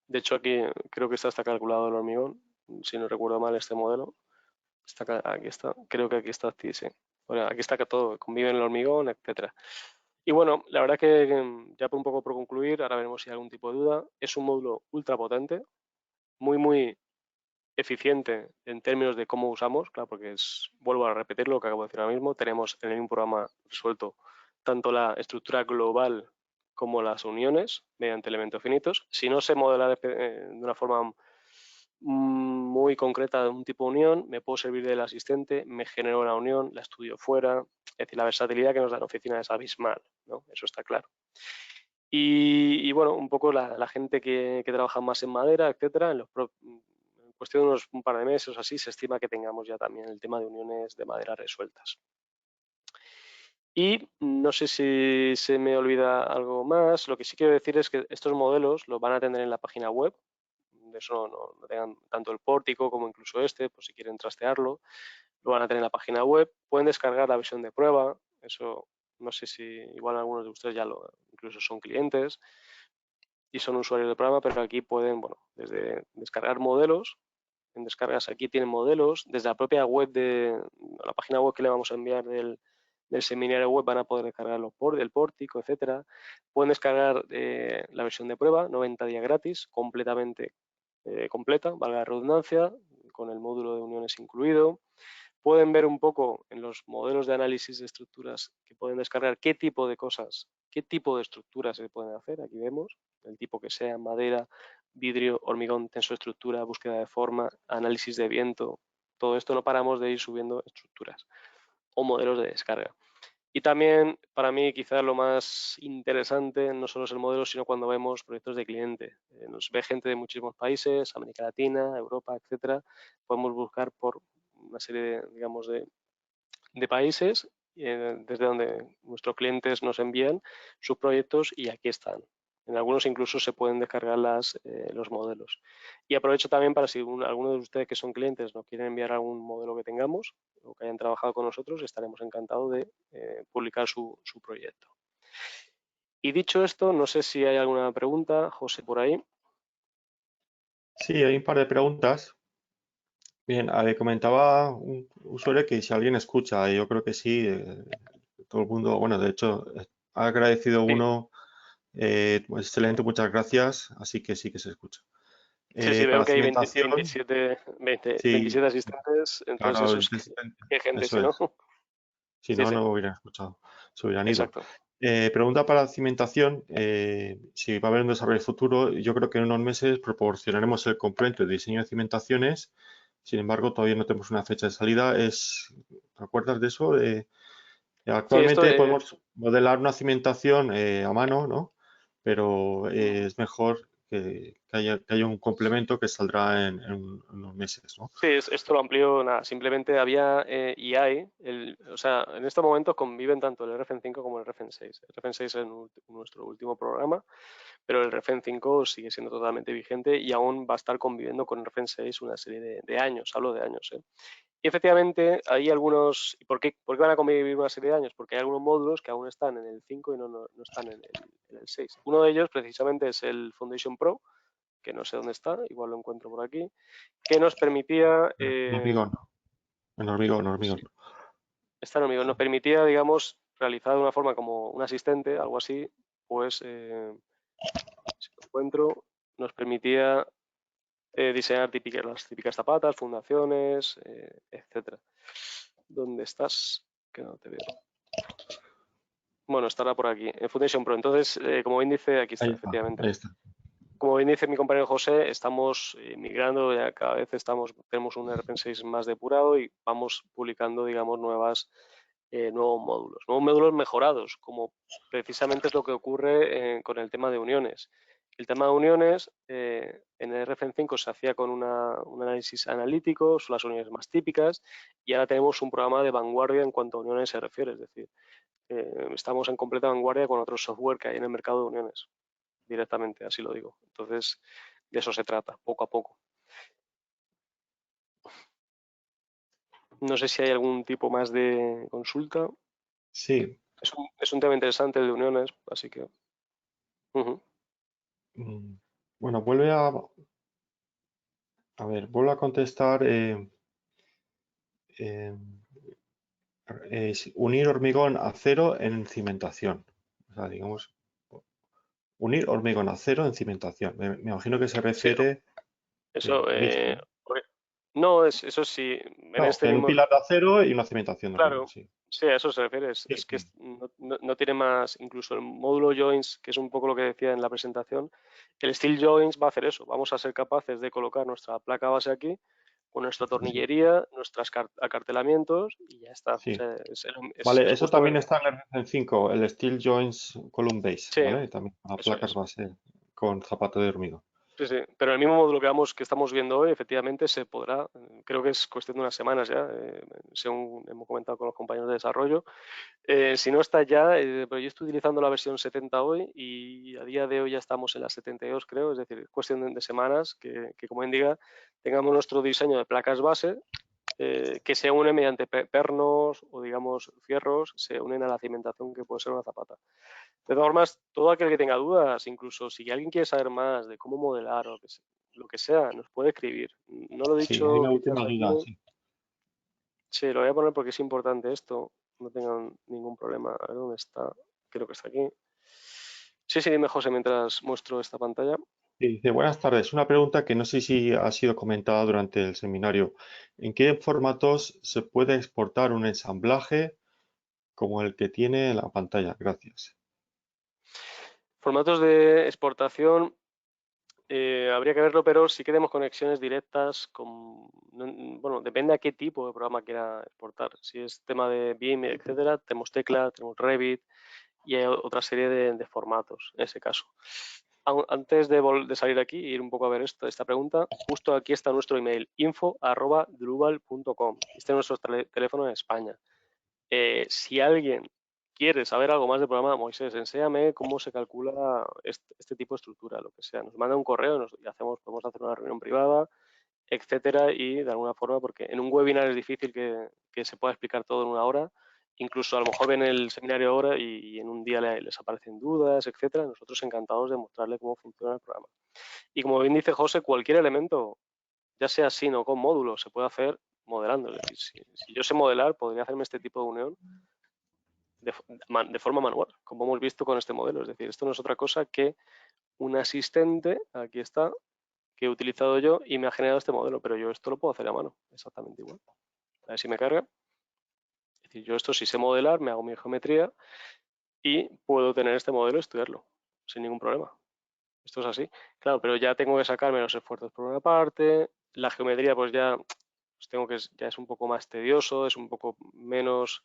De hecho, aquí creo que está calculado el hormigón, si no recuerdo mal este modelo. Aquí está, creo que aquí está, sí. Bueno, aquí está que todo, convive en el hormigón, etcétera. Y bueno, la verdad que ya un poco por concluir, ahora veremos si hay algún tipo de duda. Es un módulo ultra potente, muy, muy eficiente en términos de cómo usamos, claro, porque vuelvo a repetir lo que acabo de decir ahora mismo, tenemos en el mismo programa resuelto tanto la estructura global como las uniones mediante elementos finitos. Si no se modela de una forma muy concreta de un tipo de unión, me puedo servir del asistente, me genero una unión, la estudio fuera, es decir, la versatilidad que nos da la oficina es abismal, ¿no? Eso está claro. Y bueno, un poco la gente que trabaja más en madera, etcétera, en cuestión de un par de meses o así, se estima que tengamos ya también el tema de uniones de madera resueltas. Y no sé si se me olvida algo más. Lo que sí quiero decir es que estos modelos los van a tener en la página web. De eso no tengan tanto el pórtico como incluso este, por si quieren trastearlo. Lo van a tener en la página web. Pueden descargar la versión de prueba. Eso no sé si igual algunos de ustedes incluso son clientes y son usuarios del programa, pero aquí pueden, bueno, desde descargar modelos. En descargas aquí tienen modelos. Desde la propia web la página web que le vamos a enviar del seminario web van a poder descargar el pórtico, etcétera. Pueden descargar la versión de prueba, 90 días gratis, completamente completa, valga la redundancia, con el módulo de uniones incluido. Pueden ver un poco en los modelos de análisis de estructuras que pueden descargar qué tipo de cosas, qué tipo de estructuras se pueden hacer. Aquí vemos el tipo que sea, madera, vidrio, hormigón, tensoestructura, búsqueda de forma, análisis de viento. Todo esto no paramos de ir subiendo estructuras o modelos de descarga. Y también, para mí, quizás lo más interesante no solo es el modelo, sino cuando vemos proyectos de cliente. Nos ve gente de muchísimos países, América Latina, Europa, etcétera. Podemos buscar por una serie digamos, de países desde donde nuestros clientes nos envían sus proyectos y aquí están. En algunos incluso se pueden descargar los modelos. Y aprovecho también para si alguno de ustedes que son clientes nos quieren enviar algún modelo que tengamos o que hayan trabajado con nosotros, estaremos encantados de publicar su proyecto. Y dicho esto, no sé si hay alguna pregunta, José, por ahí. Sí, hay un par de preguntas. Bien, comentaba un usuario que si alguien escucha, y yo creo que sí, todo el mundo, bueno, de hecho, ha agradecido Sí, uno, pues, excelente, muchas gracias, así que sí que se escucha. sí, veo Para que hay cimentación, 27 sí, asistentes, entonces claro, eso es que qué gente, eso si no. es. Si Sí, no, sí, no hubieran escuchado, se hubieran ido. exacto. Pregunta para cimentación. Si va a haber un desarrollo futuro, yo creo que en unos meses proporcionaremos el complemento de diseño de cimentaciones. Sin embargo, todavía no tenemos una fecha de salida. ¿Te acuerdas de eso? Sí, esto Actualmente podemos modelar una cimentación a mano, ¿no? Pero es mejor que haya un complemento que saldrá en unos meses, ¿no? sí, esto lo amplío, nada, simplemente había y hay, o sea, en estos momentos conviven tanto el RFN 5 como el RFN 6. El RFN 6 es nuestro último programa, pero el RFN 5 sigue siendo totalmente vigente y aún va a estar conviviendo con el RFN 6 una serie de años, hablo de años. Y efectivamente hay algunos, ¿por qué van a convivir una serie de años? Porque hay algunos módulos que aún están en el 5 y no están en el 6. Uno de ellos precisamente es el Foundation Pro, que no sé dónde está, igual lo encuentro por aquí, que nos permitía, En hormigón, en hormigón. sí, está en nos permitía, digamos, realizar de una forma como un asistente, algo así, pues, si lo encuentro, nos permitía diseñar las típicas zapatas, fundaciones, etcétera. ¿Dónde estás? Que no te veo. Bueno, estará por aquí, en Foundation Pro. Entonces, como bien dice, aquí está, Ahí está, efectivamente. ahí está. Como bien dice mi compañero José, estamos migrando, ya cada vez tenemos un RPN 6 más depurado y vamos publicando, digamos, nuevos módulos. Nuevos módulos mejorados, como precisamente es lo que ocurre con el tema de uniones. El tema de uniones en el RFN 5 se hacía con un análisis analítico, son las uniones más típicas, y ahora tenemos un programa de vanguardia en cuanto a uniones se refiere, es decir, estamos en completa vanguardia con otros software que hay en el mercado de uniones, directamente, así lo digo. Entonces, de eso se trata, poco a poco. No sé si hay algún tipo más de consulta. Sí. Es un tema interesante el de uniones, así que... Mm, Bueno, vuelve a contestar. Eh, Unir hormigón a acero en cimentación. O sea, digamos, unir hormigón a acero en cimentación. Me imagino que se Sí, refiere. eso... Unir, no, eso sí, en no, este que hay un mismo... pilar de acero y una cimentación de hormigón, Claro, sí. sí, a eso se refiere. Es, Sí, es que no tiene más, incluso el módulo joints, que es un poco lo que decía en la presentación, el steel joints va a hacer eso. Vamos a ser capaces de colocar nuestra placa base aquí, con nuestra sí, tornillería, nuestros acartelamientos y ya está. O sí. sea, es Vale, eso justo... también está en 5, el Steel Joints Column Base, Sí, ¿vale? También para eso placas es. base con zapato de hormigón. Sí, sí, pero el mismo módulo que estamos viendo hoy, efectivamente se podrá, creo que es cuestión de unas semanas ya, según hemos comentado con los compañeros de desarrollo. Si no está ya, pero yo estoy utilizando la versión 70 hoy y a día de hoy ya estamos en la 72, creo, es decir, es cuestión de semanas que, como indica, tengamos nuestro diseño de placas base que se unen mediante pernos o, digamos, fierros, se unen a la cimentación que puede ser una zapata. De todas formas, todo aquel que tenga dudas, incluso si alguien quiere saber más de cómo modelar o lo que sea, nos puede escribir. No lo he Sí, hay dicho una quizás última aquí. duda, sí. Sí, lo voy a poner porque es importante esto. No tengan ningún problema. A ver dónde está. Creo que está aquí. Sí, sí, dime, José, mientras muestro esta pantalla. Sí, dice, buenas tardes. Una pregunta que no sé si ha sido comentada durante el seminario. ¿En qué formatos se puede exportar un ensamblaje como el que tiene en la pantalla? Gracias. Formatos de exportación. Habría que verlo, pero sí que tenemos conexiones directas con, bueno, depende a qué tipo de programa quiera exportar. Si es tema de BIM, etcétera, tenemos Tecla, tenemos Revit y hay otra serie de formatos en ese caso. Antes de salir aquí e ir un poco a ver esta pregunta, justo aquí está nuestro email, info@drupal.com. Este es nuestro teléfono en España. Si alguien quiere saber algo más del programa, Moisés, enséñame cómo se calcula este tipo de estructura, lo que sea. Nos manda un correo y podemos hacer una reunión privada, etcétera, y de alguna forma, porque en un webinar es difícil que se pueda explicar todo en una hora. Incluso a lo mejor ven el seminario ahora y en un día les aparecen dudas, etcétera. Nosotros encantados de mostrarle cómo funciona el programa. Y como bien dice José, cualquier elemento, ya sea sin o con módulos, se puede hacer modelando. Es decir, si yo sé modelar, podría hacerme este tipo de unión de forma manual, como hemos visto con este modelo. Es decir, esto no es otra cosa que un asistente, aquí está, que he utilizado yo y me ha generado este modelo, pero yo esto lo puedo hacer a mano, exactamente igual. A ver si me carga. Es decir, yo esto si sé modelar, me hago mi geometría y puedo tener este modelo y estudiarlo sin ningún problema. Esto es así. Claro, pero ya tengo que sacarme los esfuerzos por una parte, la geometría pues ya ya es un poco más tedioso, es un poco menos,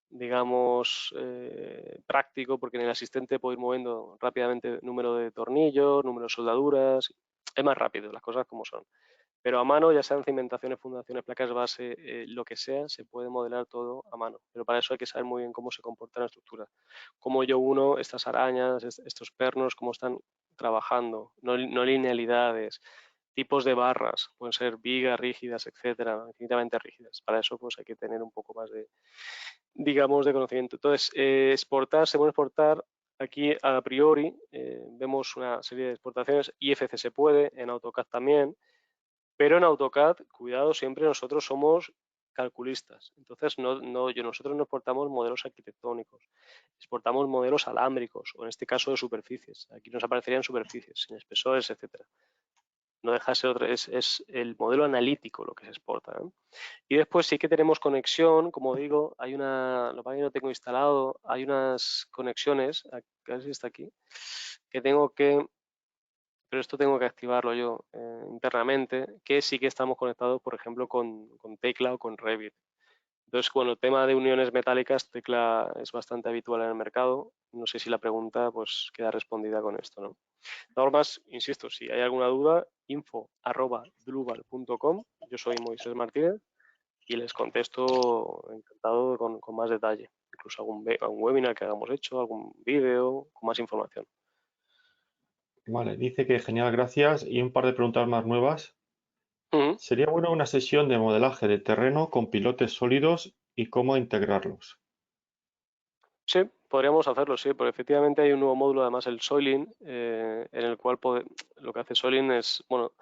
digamos, práctico, porque en el asistente puedo ir moviendo rápidamente número de tornillos, número de soldaduras, es más rápido, las cosas como son. Pero a mano, ya sean cimentaciones, fundaciones, placas base, lo que sea, se puede modelar todo a mano. Pero para eso hay que saber muy bien cómo se comporta la estructura. Cómo yo uno estas arañas, estos pernos, cómo están trabajando, no linealidades, tipos de barras, pueden ser vigas, rígidas, etcétera, infinitamente rígidas. Para eso pues hay que tener un poco más de, digamos, de conocimiento. Entonces, exportar, se puede exportar. Aquí a priori vemos una serie de exportaciones. IFC se puede, en AutoCAD también. Pero en AutoCAD, cuidado, siempre nosotros somos calculistas. Entonces, nosotros no exportamos modelos arquitectónicos, exportamos modelos alámbricos, o en este caso de superficies. Aquí nos aparecerían superficies, sin espesores, etcétera. No deja de ser otro, es el modelo analítico lo que se exporta, ¿no? Y después sí que tenemos conexión, como digo, hay lo que no tengo instalado, hay unas conexiones, a ver si está aquí, que tengo que pero esto tengo que activarlo yo internamente, que sí que estamos conectados, por ejemplo, con Tecla o con Revit. Entonces, bueno, el tema de uniones metálicas, Tecla es bastante habitual en el mercado. No sé si la pregunta pues queda respondida con esto, ¿no? De todas formas, insisto, si hay alguna duda, info@bluval.com. Yo soy Moisés Martínez y les contesto encantado con más detalle. Incluso algún webinar que hayamos hecho, algún vídeo con más información. Vale, dice que genial, gracias. Y un par de preguntas más nuevas. Sería bueno una sesión de modelaje de terreno con pilotes sólidos y cómo integrarlos. Sí, podríamos hacerlo, sí, porque efectivamente hay un nuevo módulo, además el Soiling, en el cual lo que hace Soiling es, bueno,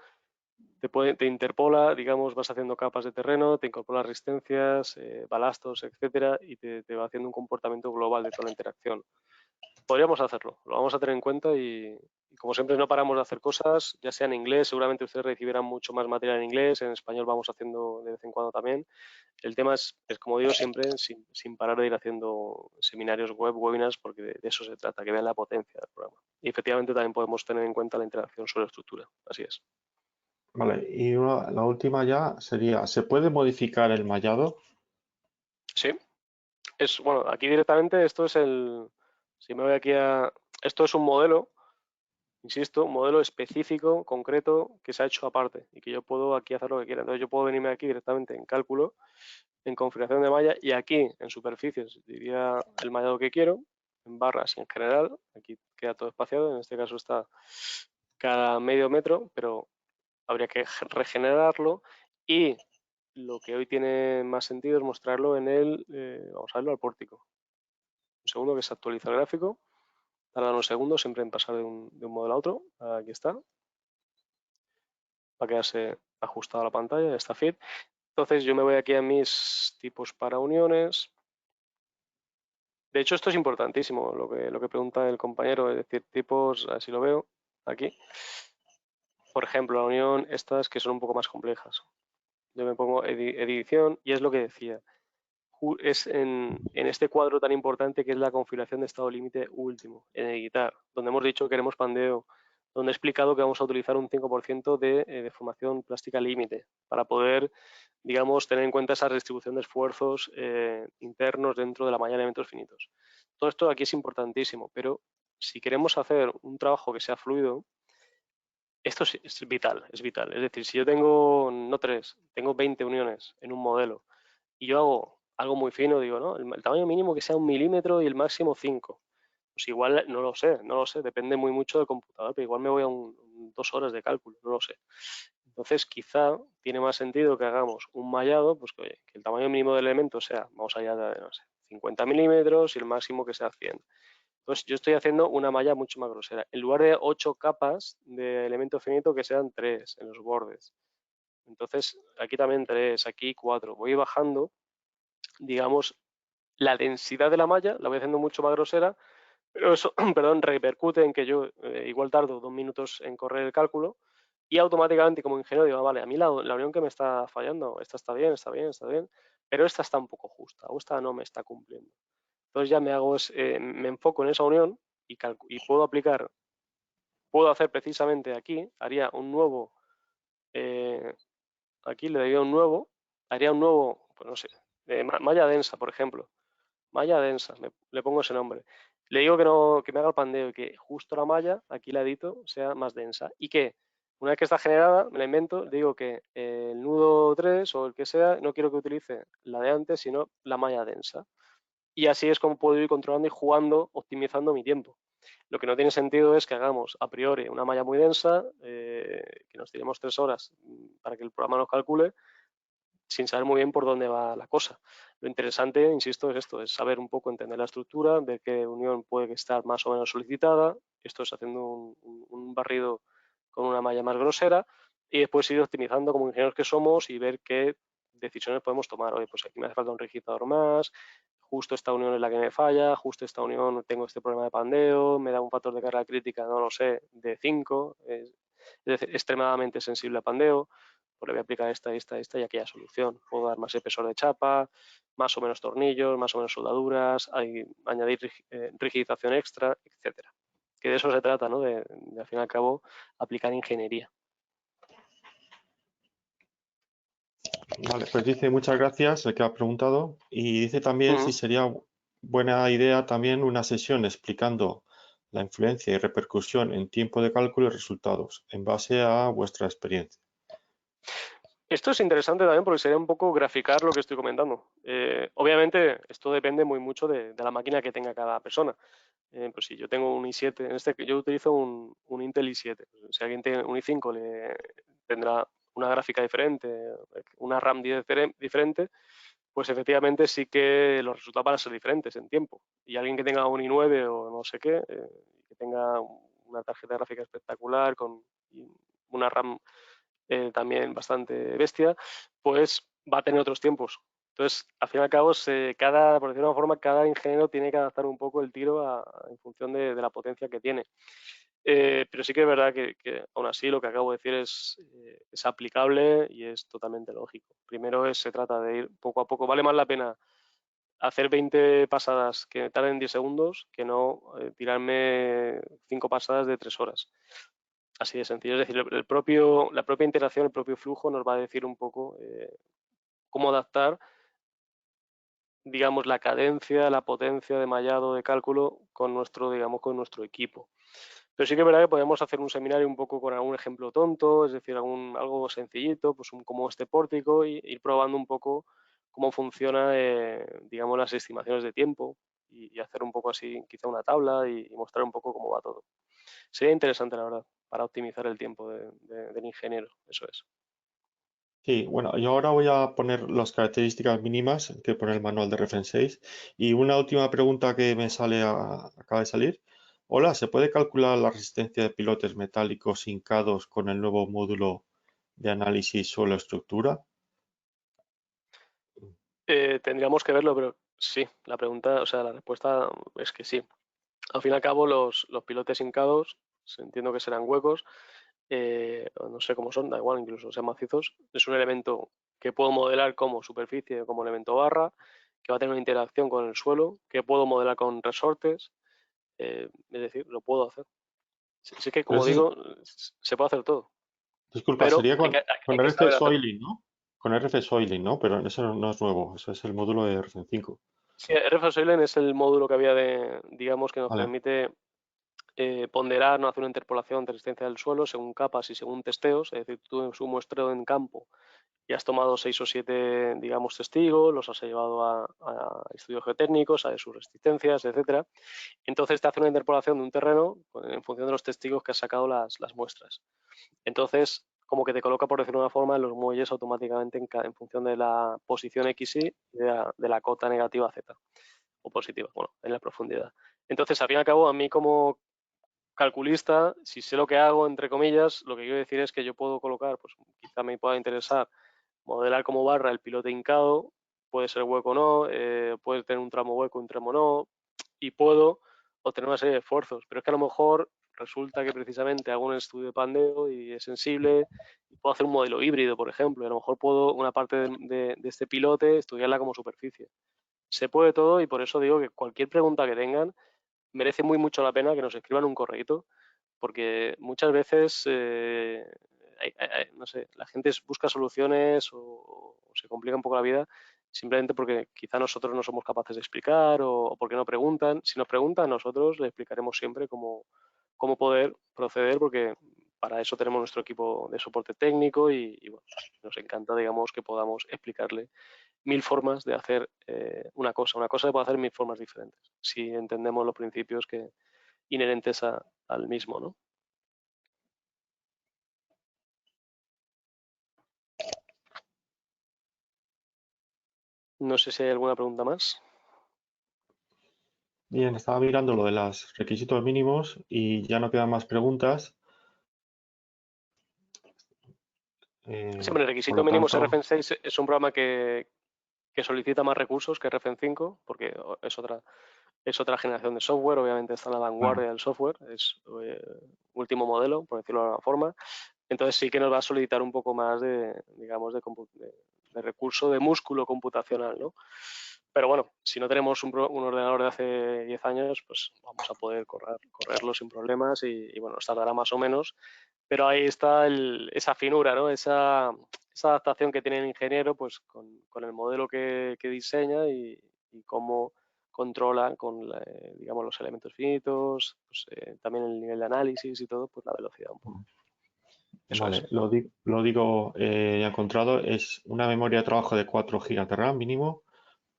te interpola, digamos, vas haciendo capas de terreno, te incorpora resistencias, balastos, etcétera, y te va haciendo un comportamiento global de toda la interacción. Podríamos hacerlo, lo vamos a tener en cuenta y como siempre no paramos de hacer cosas, ya sea en inglés, seguramente ustedes recibirán mucho más material en inglés, en español vamos haciendo de vez en cuando también. El tema es como digo siempre, sin parar de ir haciendo seminarios web, webinars, porque de eso se trata, que vean la potencia del programa. Y efectivamente también podemos tener en cuenta la interacción sobre la estructura, así es. Vale, y la última ya sería, ¿se puede modificar el mallado? Sí, bueno, aquí directamente si me voy aquí esto es un modelo, insisto, un modelo específico, concreto, que se ha hecho aparte y que yo puedo aquí hacer lo que quiera. Entonces yo puedo venirme aquí directamente en cálculo, en configuración de malla y aquí en superficies diría el mallado que quiero, en barras en general, aquí queda todo espaciado, en este caso está cada medio metro, pero habría que regenerarlo y lo que hoy tiene más sentido es mostrarlo vamos a verlo al pórtico. Un segundo que se actualiza el gráfico, tarda unos segundos siempre en pasar de un modelo a otro, aquí está, va a quedarse ajustado a la pantalla, ya está fit. Entonces yo me voy aquí a mis tipos para uniones. De hecho, esto es importantísimo, lo que pregunta el compañero, es decir, tipos, así lo veo aquí. Por ejemplo, la unión, estas que son un poco más complejas. Yo me pongo edición y es lo que decía. Es en este cuadro tan importante que es la configuración de estado límite último, en editar, donde hemos dicho que queremos pandeo, donde he explicado que vamos a utilizar un 5% de deformación plástica límite para poder, digamos, tener en cuenta esa distribución de esfuerzos internos dentro de la malla de elementos finitos. Todo esto aquí es importantísimo, pero si queremos hacer un trabajo que sea fluido, esto es vital, es vital. Es decir, si yo tengo, no 3, tengo 20 uniones en un modelo y yo hago algo muy fino, digo, ¿no? El tamaño mínimo que sea 1 milímetro y el máximo 5. Pues igual, no lo sé, depende muy mucho del computador, pero igual me voy a 2 horas de cálculo, no lo sé. Entonces, quizá tiene más sentido que hagamos un mallado, pues que, oye, que el tamaño mínimo del elemento sea, vamos allá de, no sé, 50 milímetros y el máximo que sea 100. Entonces, yo estoy haciendo una malla mucho más grosera. En lugar de 8 capas de elemento finito, que sean 3 en los bordes. Entonces, aquí también 3, aquí 4. Voy bajando, digamos, la densidad de la malla, la voy haciendo mucho más grosera, pero eso, perdón, repercute en que yo igual tardo 2 minutos en correr el cálculo y automáticamente como ingeniero digo, vale, a mí la unión que me está fallando, esta está bien, está bien, está bien, pero esta está un poco justa o esta no me está cumpliendo. Entonces ya me enfoco en esa unión y puedo hacer precisamente aquí, haría un nuevo, aquí le daría haría un nuevo, pues no sé, malla densa, por ejemplo. Malla densa, le pongo ese nombre. Le digo que no, que me haga el pandeo y que justo la malla, aquí la edito, sea más densa. Y que una vez que está generada, me la invento, le digo que el nudo 3 o el que sea, no quiero que utilice la de antes, sino la malla densa. Y así es como puedo ir controlando y jugando, optimizando mi tiempo. Lo que no tiene sentido es que hagamos a priori una malla muy densa, que nos tiremos 3 horas para que el programa nos calcule, sin saber muy bien por dónde va la cosa. Lo interesante, insisto, es esto, es saber un poco, entender la estructura, ver qué unión puede estar más o menos solicitada, esto es haciendo un barrido con una malla más grosera, y después ir optimizando como ingenieros que somos y ver qué decisiones podemos tomar. Oye, pues aquí me hace falta un rigidizador más, justo esta unión es la que me falla, justo esta unión tengo este problema de pandeo, me da un factor de carga crítica, no lo sé, de 5, es decir, extremadamente sensible a pandeo, pues le voy a aplicar esta y aquella solución. Puedo dar más espesor de chapa, más o menos tornillos, más o menos soldaduras, añadir rigidización extra, etcétera. Que de eso se trata, ¿no? De al fin y al cabo aplicar ingeniería. Vale, pues dice muchas gracias el que ha preguntado y dice también si Mm. sería buena idea también una sesión explicando la influencia y repercusión en tiempo de cálculo y resultados en base a vuestra experiencia. Esto es interesante también porque sería un poco graficar lo que estoy comentando. Obviamente, esto depende muy mucho de la máquina que tenga cada persona. Pues si yo tengo un i7, yo utilizo un Intel i7. Si alguien tiene un i5, tendrá una gráfica diferente, una RAM diferente, pues efectivamente sí que los resultados van a ser diferentes en tiempo. Y alguien que tenga un i9 o no sé qué, que tenga una tarjeta gráfica espectacular con una RAM también bastante bestia, pues va a tener otros tiempos. Entonces, al fin y al cabo, por decirlo de una forma, cada ingeniero tiene que adaptar un poco el tiro en función de la potencia que tiene. Pero sí que es verdad que aún así lo que acabo de decir es aplicable y es totalmente lógico. Primero se trata de ir poco a poco. Vale más la pena hacer 20 pasadas que tarden 10 segundos que no tirarme 5 pasadas de 3 horas. Así de sencillo. Es decir, la propia interacción, el propio flujo nos va a decir un poco cómo adaptar, digamos, la cadencia, la potencia de mallado, de cálculo con con nuestro equipo. Pero sí que es verdad que podemos hacer un seminario un poco con algún ejemplo tonto, es decir, algo sencillito, pues como este pórtico, y ir probando un poco cómo funciona, digamos, las estimaciones de tiempo y hacer un poco así, quizá una tabla y mostrar un poco cómo va todo. Sería interesante, la verdad, para optimizar el tiempo del ingeniero, eso es. Sí, bueno, yo ahora voy a poner las características mínimas que pone el manual de Refen 6 y una última pregunta que me acaba de salir. Hola, ¿se puede calcular la resistencia de pilotes metálicos hincados con el nuevo módulo de análisis suelo-estructura? Tendríamos que verlo, pero sí, la respuesta es que sí. Al fin y al cabo, los pilotes hincados, entiendo que serán huecos, no sé cómo son, da igual, incluso sean macizos, es un elemento que puedo modelar como superficie, como elemento barra, que va a tener una interacción con el suelo, que puedo modelar con resortes, es decir, lo puedo hacer. Sí que, Pero como ese, digo, se puede hacer todo, disculpa, pero sería hay con que RF saber hacerlo. Soiling, ¿no? Con RF Soiling, ¿no? Pero eso no es nuevo, eso es el módulo de Refen 5. Sí, RF es el módulo que había digamos, que nos Vale. permite ponderar, no hacer una interpolación de resistencia del suelo según capas y según testeos, es decir, tú en su muestreo en campo y has tomado 6 o 7, digamos, testigos, los has llevado a estudios geotécnicos, a sus resistencias, etcétera. Entonces te hace una interpolación de un terreno en función de los testigos que has sacado las muestras. Entonces, como que te coloca, por decirlo de una forma, en los muelles automáticamente en función de la posición XY y de la cota negativa Z o positiva, bueno, en la profundidad. Entonces, al fin y al cabo, a mí como calculista, si sé lo que hago, entre comillas, lo que quiero decir es que yo puedo colocar, pues quizá me pueda interesar modelar como barra el pilote hincado, puede ser hueco o no, puede tener un tramo hueco, un tramo no, y puedo obtener una serie de esfuerzos. Pero es que a lo mejor resulta que precisamente hago un estudio de pandeo y es sensible y puedo hacer un modelo híbrido, por ejemplo, y a lo mejor puedo una parte de este pilote estudiarla como superficie. se puede todo y por eso digo que cualquier pregunta que tengan merece mucho la pena que nos escriban un correíto, porque muchas veces, no sé, la gente busca soluciones o se complica un poco la vida simplemente porque quizá nosotros no somos capaces de explicar o porque no preguntan. Si nos preguntan, nosotros le explicaremos siempre cómo poder proceder, porque para eso tenemos nuestro equipo de soporte técnico y bueno, nos encanta, digamos, que podamos explicarle mil formas de hacer una cosa. Una cosa se puede hacer mil formas diferentes, si entendemos los principios que inherentes al mismo, ¿no? No sé si hay alguna pregunta más. Bien, estaba mirando lo de los requisitos mínimos y ya no quedan más preguntas. Siempre el Por requisito lo mínimo tanto, RFN 6 es un programa que solicita más recursos que RFN 5 porque es otra generación de software, obviamente está en la claro, vanguardia del software, es último modelo, por decirlo de alguna forma. Entonces sí que nos va a solicitar un poco más digamos, de recurso, de músculo computacional, ¿no? Pero bueno, si no tenemos un ordenador de hace 10 años, pues vamos a poder correrlo sin problemas y bueno, nos tardará más o menos. Pero ahí está esa finura, ¿no? Esa adaptación que tiene el ingeniero pues con el modelo que diseña y cómo controla con, digamos, los elementos finitos, pues, también el nivel de análisis y todo, pues la velocidad un poco. Eso es. vale, lo digo ya encontrado, es una memoria de trabajo de 4 GB de RAM mínimo,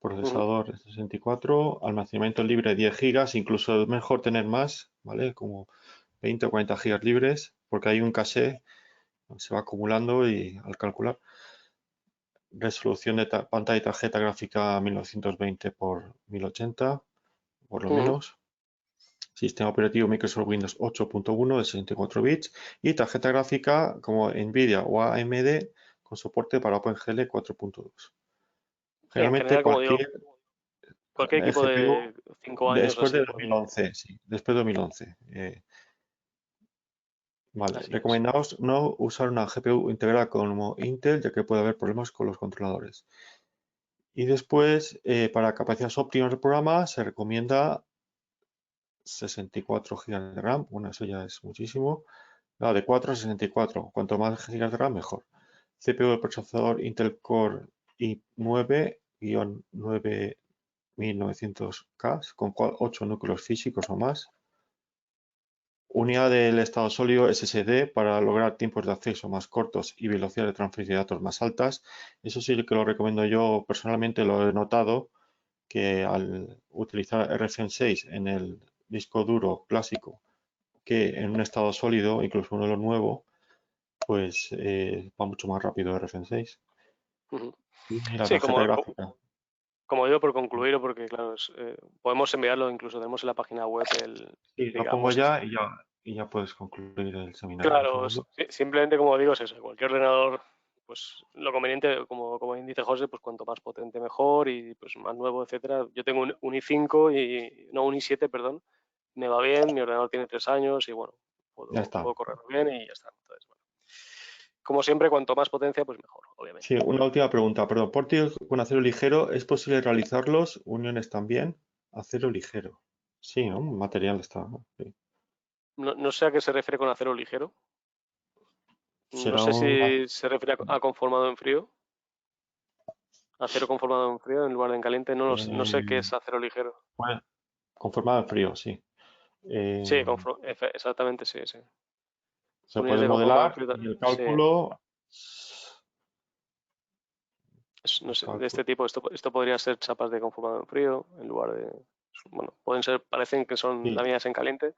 Ujú. procesador de 64, almacenamiento libre 10 GB, incluso es mejor tener más, ¿vale? Como 20 o 40 GB libres, porque hay un caché, se va acumulando y al calcular. Resolución de pantalla y tarjeta gráfica 1920 por 1080, por lo Ujú. menos. Sistema operativo Microsoft Windows 8.1 de 64 bits y tarjeta gráfica como Nvidia o AMD con soporte para OpenGL 4.2. Sí, en Generalmente general, como digo, cualquier cualquier equipo GPU de 5 años después de así puede. 2011, sí, después de 2011. Vale, Así es. recomendaos no usar una GPU integrada como Intel, ya que puede haber problemas con los controladores. Y después, para capacidades óptimas del programa, se recomienda 64 GB de RAM. Bueno, eso ya es muchísimo. No, de 4 a 64. Cuanto más GB de RAM, mejor. CPU del procesador Intel Core i9-9900K con 8 núcleos físicos o más. Unidad del estado sólido SSD para lograr tiempos de acceso más cortos y velocidad de transferencia de datos más altas. Eso sí que lo recomiendo yo personalmente, lo he notado que al utilizar RFN 6 en el disco duro clásico que en un estado sólido, incluso uno de los nuevos, pues va mucho más rápido RFN 6. Ujú. Y la Sí, tarjeta gráfica. como digo, por concluir, porque claro, podemos enviarlo, incluso tenemos en la página web Sí, lo pongo digamos, ya y ya puedes concluir el seminario. Un claro, segundo. simplemente como digo es eso, cualquier ordenador, pues lo conveniente, como bien dice José, pues cuanto más potente mejor y pues más nuevo, etcétera. Yo tengo un i5 no, un i7, perdón, me va bien, mi ordenador tiene 3 años y bueno, Ya puedo está. correrlo bien y ya está. Entonces, bueno, como siempre, cuanto más potencia, pues mejor, Sí, obviamente. una última pregunta. Perdón, ¿portes con acero ligero es posible realizarlos? ¿Uniones también? Acero ligero. Sí, ¿no? Material está, ¿no? Sí. No, no sé a qué se refiere con acero ligero. No Será sé si una se refiere a conformado en frío, acero conformado en frío en lugar de en caliente. No sé qué eh, es acero ligero. bueno, conformada en frío, sí. Sí, Eh, exactamente, sí, sí. Se Uniones puede de conformado en modelar frío, y el sí. cálculo, No el sé, de este cálculo, tipo, esto podría ser chapas de conformado en frío en lugar de. Bueno, parecen que son sí, láminas en caliente.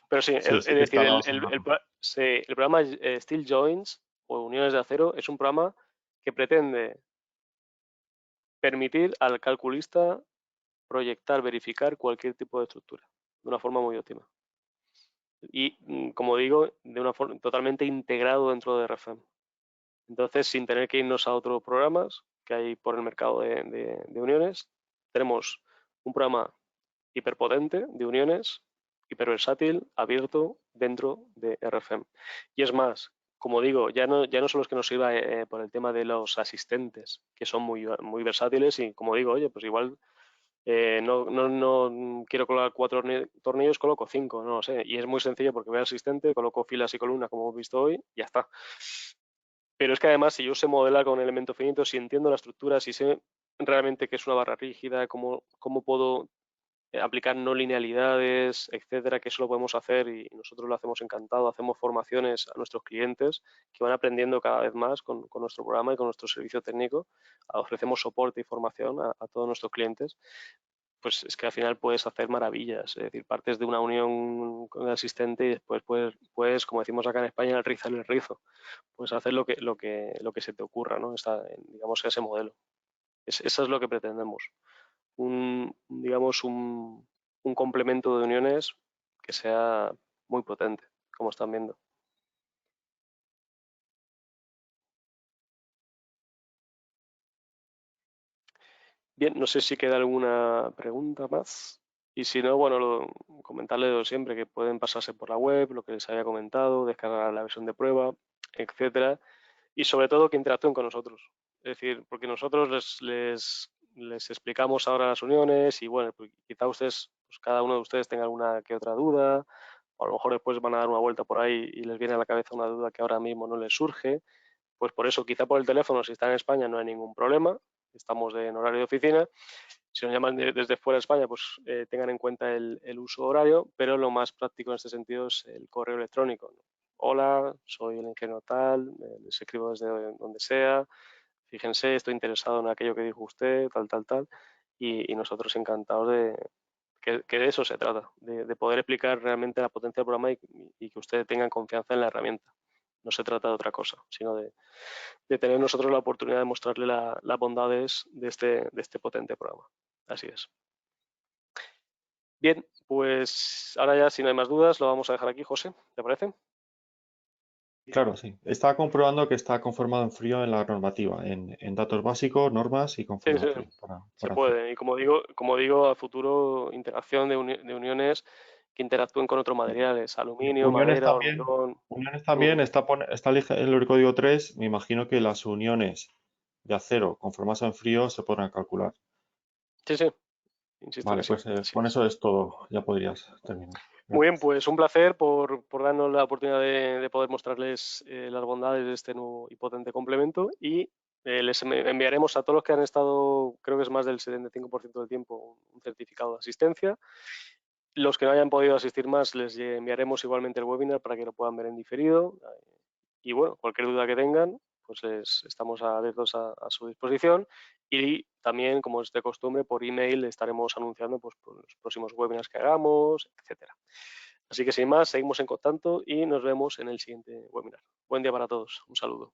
Pero sí, sí, es sí que decir, está dado ese dato. sí, el programa Steel Joints o uniones de acero es un programa que pretende permitir al calculista proyectar, verificar cualquier tipo de estructura de una forma muy óptima. Y, como digo, de una forma totalmente integrado dentro de RFM. Entonces, sin tener que irnos a otros programas que hay por el mercado de uniones, tenemos un programa hiperpotente de uniones, hiperversátil, abierto dentro de RFM. Y es más, como digo, ya no solo es que nos sirva por el tema de los asistentes, que son muy versátiles y como digo, oye, pues igual No quiero colocar 4 tornillos, coloco 5, no lo sé. Y es muy sencillo porque voy al asistente, coloco filas y columnas como hemos visto hoy, y ya está. Pero es que además, si yo sé modelar con elemento finito, si entiendo la estructura, si sé realmente qué es una barra rígida, cómo puedo aplicar no linealidades, etcétera, que eso lo podemos hacer y nosotros lo hacemos encantado. Hacemos formaciones a nuestros clientes que van aprendiendo cada vez más con nuestro programa y con nuestro servicio técnico. Ofrecemos soporte y formación a todos nuestros clientes. Pues es que al final puedes hacer maravillas, es decir, partes de una unión con el asistente y después puedes, como decimos acá en España, rizar el rizo. Puedes hacer lo que se te ocurra, ¿no? Digamos, ese modelo. Eso es lo que pretendemos. Digamos, un complemento de uniones que sea muy potente, como están viendo. Bien, no sé si queda alguna pregunta más. Y si no, bueno, comentarles lo siempre que pueden pasarse por la web, lo que les había comentado, descargar la versión de prueba, etcétera. Y sobre todo que interactúen con nosotros. Es decir, porque nosotros les explicamos ahora las uniones y bueno, pues quizá ustedes, pues cada uno de ustedes tenga alguna que otra duda, o a lo mejor después van a dar una vuelta por ahí y les viene a la cabeza una duda que ahora mismo no les surge. Pues por eso, quizá por el teléfono, si están en España no hay ningún problema, estamos en horario de oficina. Si nos llaman desde fuera de España, pues tengan en cuenta el uso horario, pero lo más práctico en este sentido es el correo electrónico, ¿no? Hola, soy el ingeniero tal, les escribo desde donde sea, fíjense, estoy interesado en aquello que dijo usted, tal, tal, tal, y nosotros encantados que de eso se trata, de poder explicar realmente la potencia del programa y que ustedes tengan confianza en la herramienta. No se trata de otra cosa, sino de tener nosotros la oportunidad de mostrarle las bondades de este potente programa. Así es. Bien, pues ahora ya si no hay más dudas lo vamos a dejar aquí, José, ¿te parece? Claro, sí. Está comprobando que está conformado en frío en la normativa, en datos básicos, normas y Sí, conforme sí, en frío se para hacer. puede. Y como digo, a futuro interacción de uniones que interactúen con otros materiales, aluminio, Uniones madera, también, hormigón. uniones también está en el código 3. Me imagino que las uniones de acero conformadas en frío se podrán calcular. Sí, sí, insisto que Vale, sí, pues así con es. eso es todo. Ya podrías terminar. Muy bien, Gracias. pues un placer por darnos la oportunidad de poder mostrarles las bondades de este nuevo y potente complemento y les enviaremos a todos los que han estado, creo que es más del 75% del tiempo, un certificado de asistencia. Los que no hayan podido asistir más, les enviaremos igualmente el webinar para que lo puedan ver en diferido. Y bueno, cualquier duda que tengan, pues estamos abiertos a su disposición. Y también, como es de costumbre, por email estaremos anunciando pues, por los próximos webinars que hagamos, etcétera. Así que sin más, seguimos en contacto y nos vemos en el siguiente webinar. Buen día para todos. Un saludo.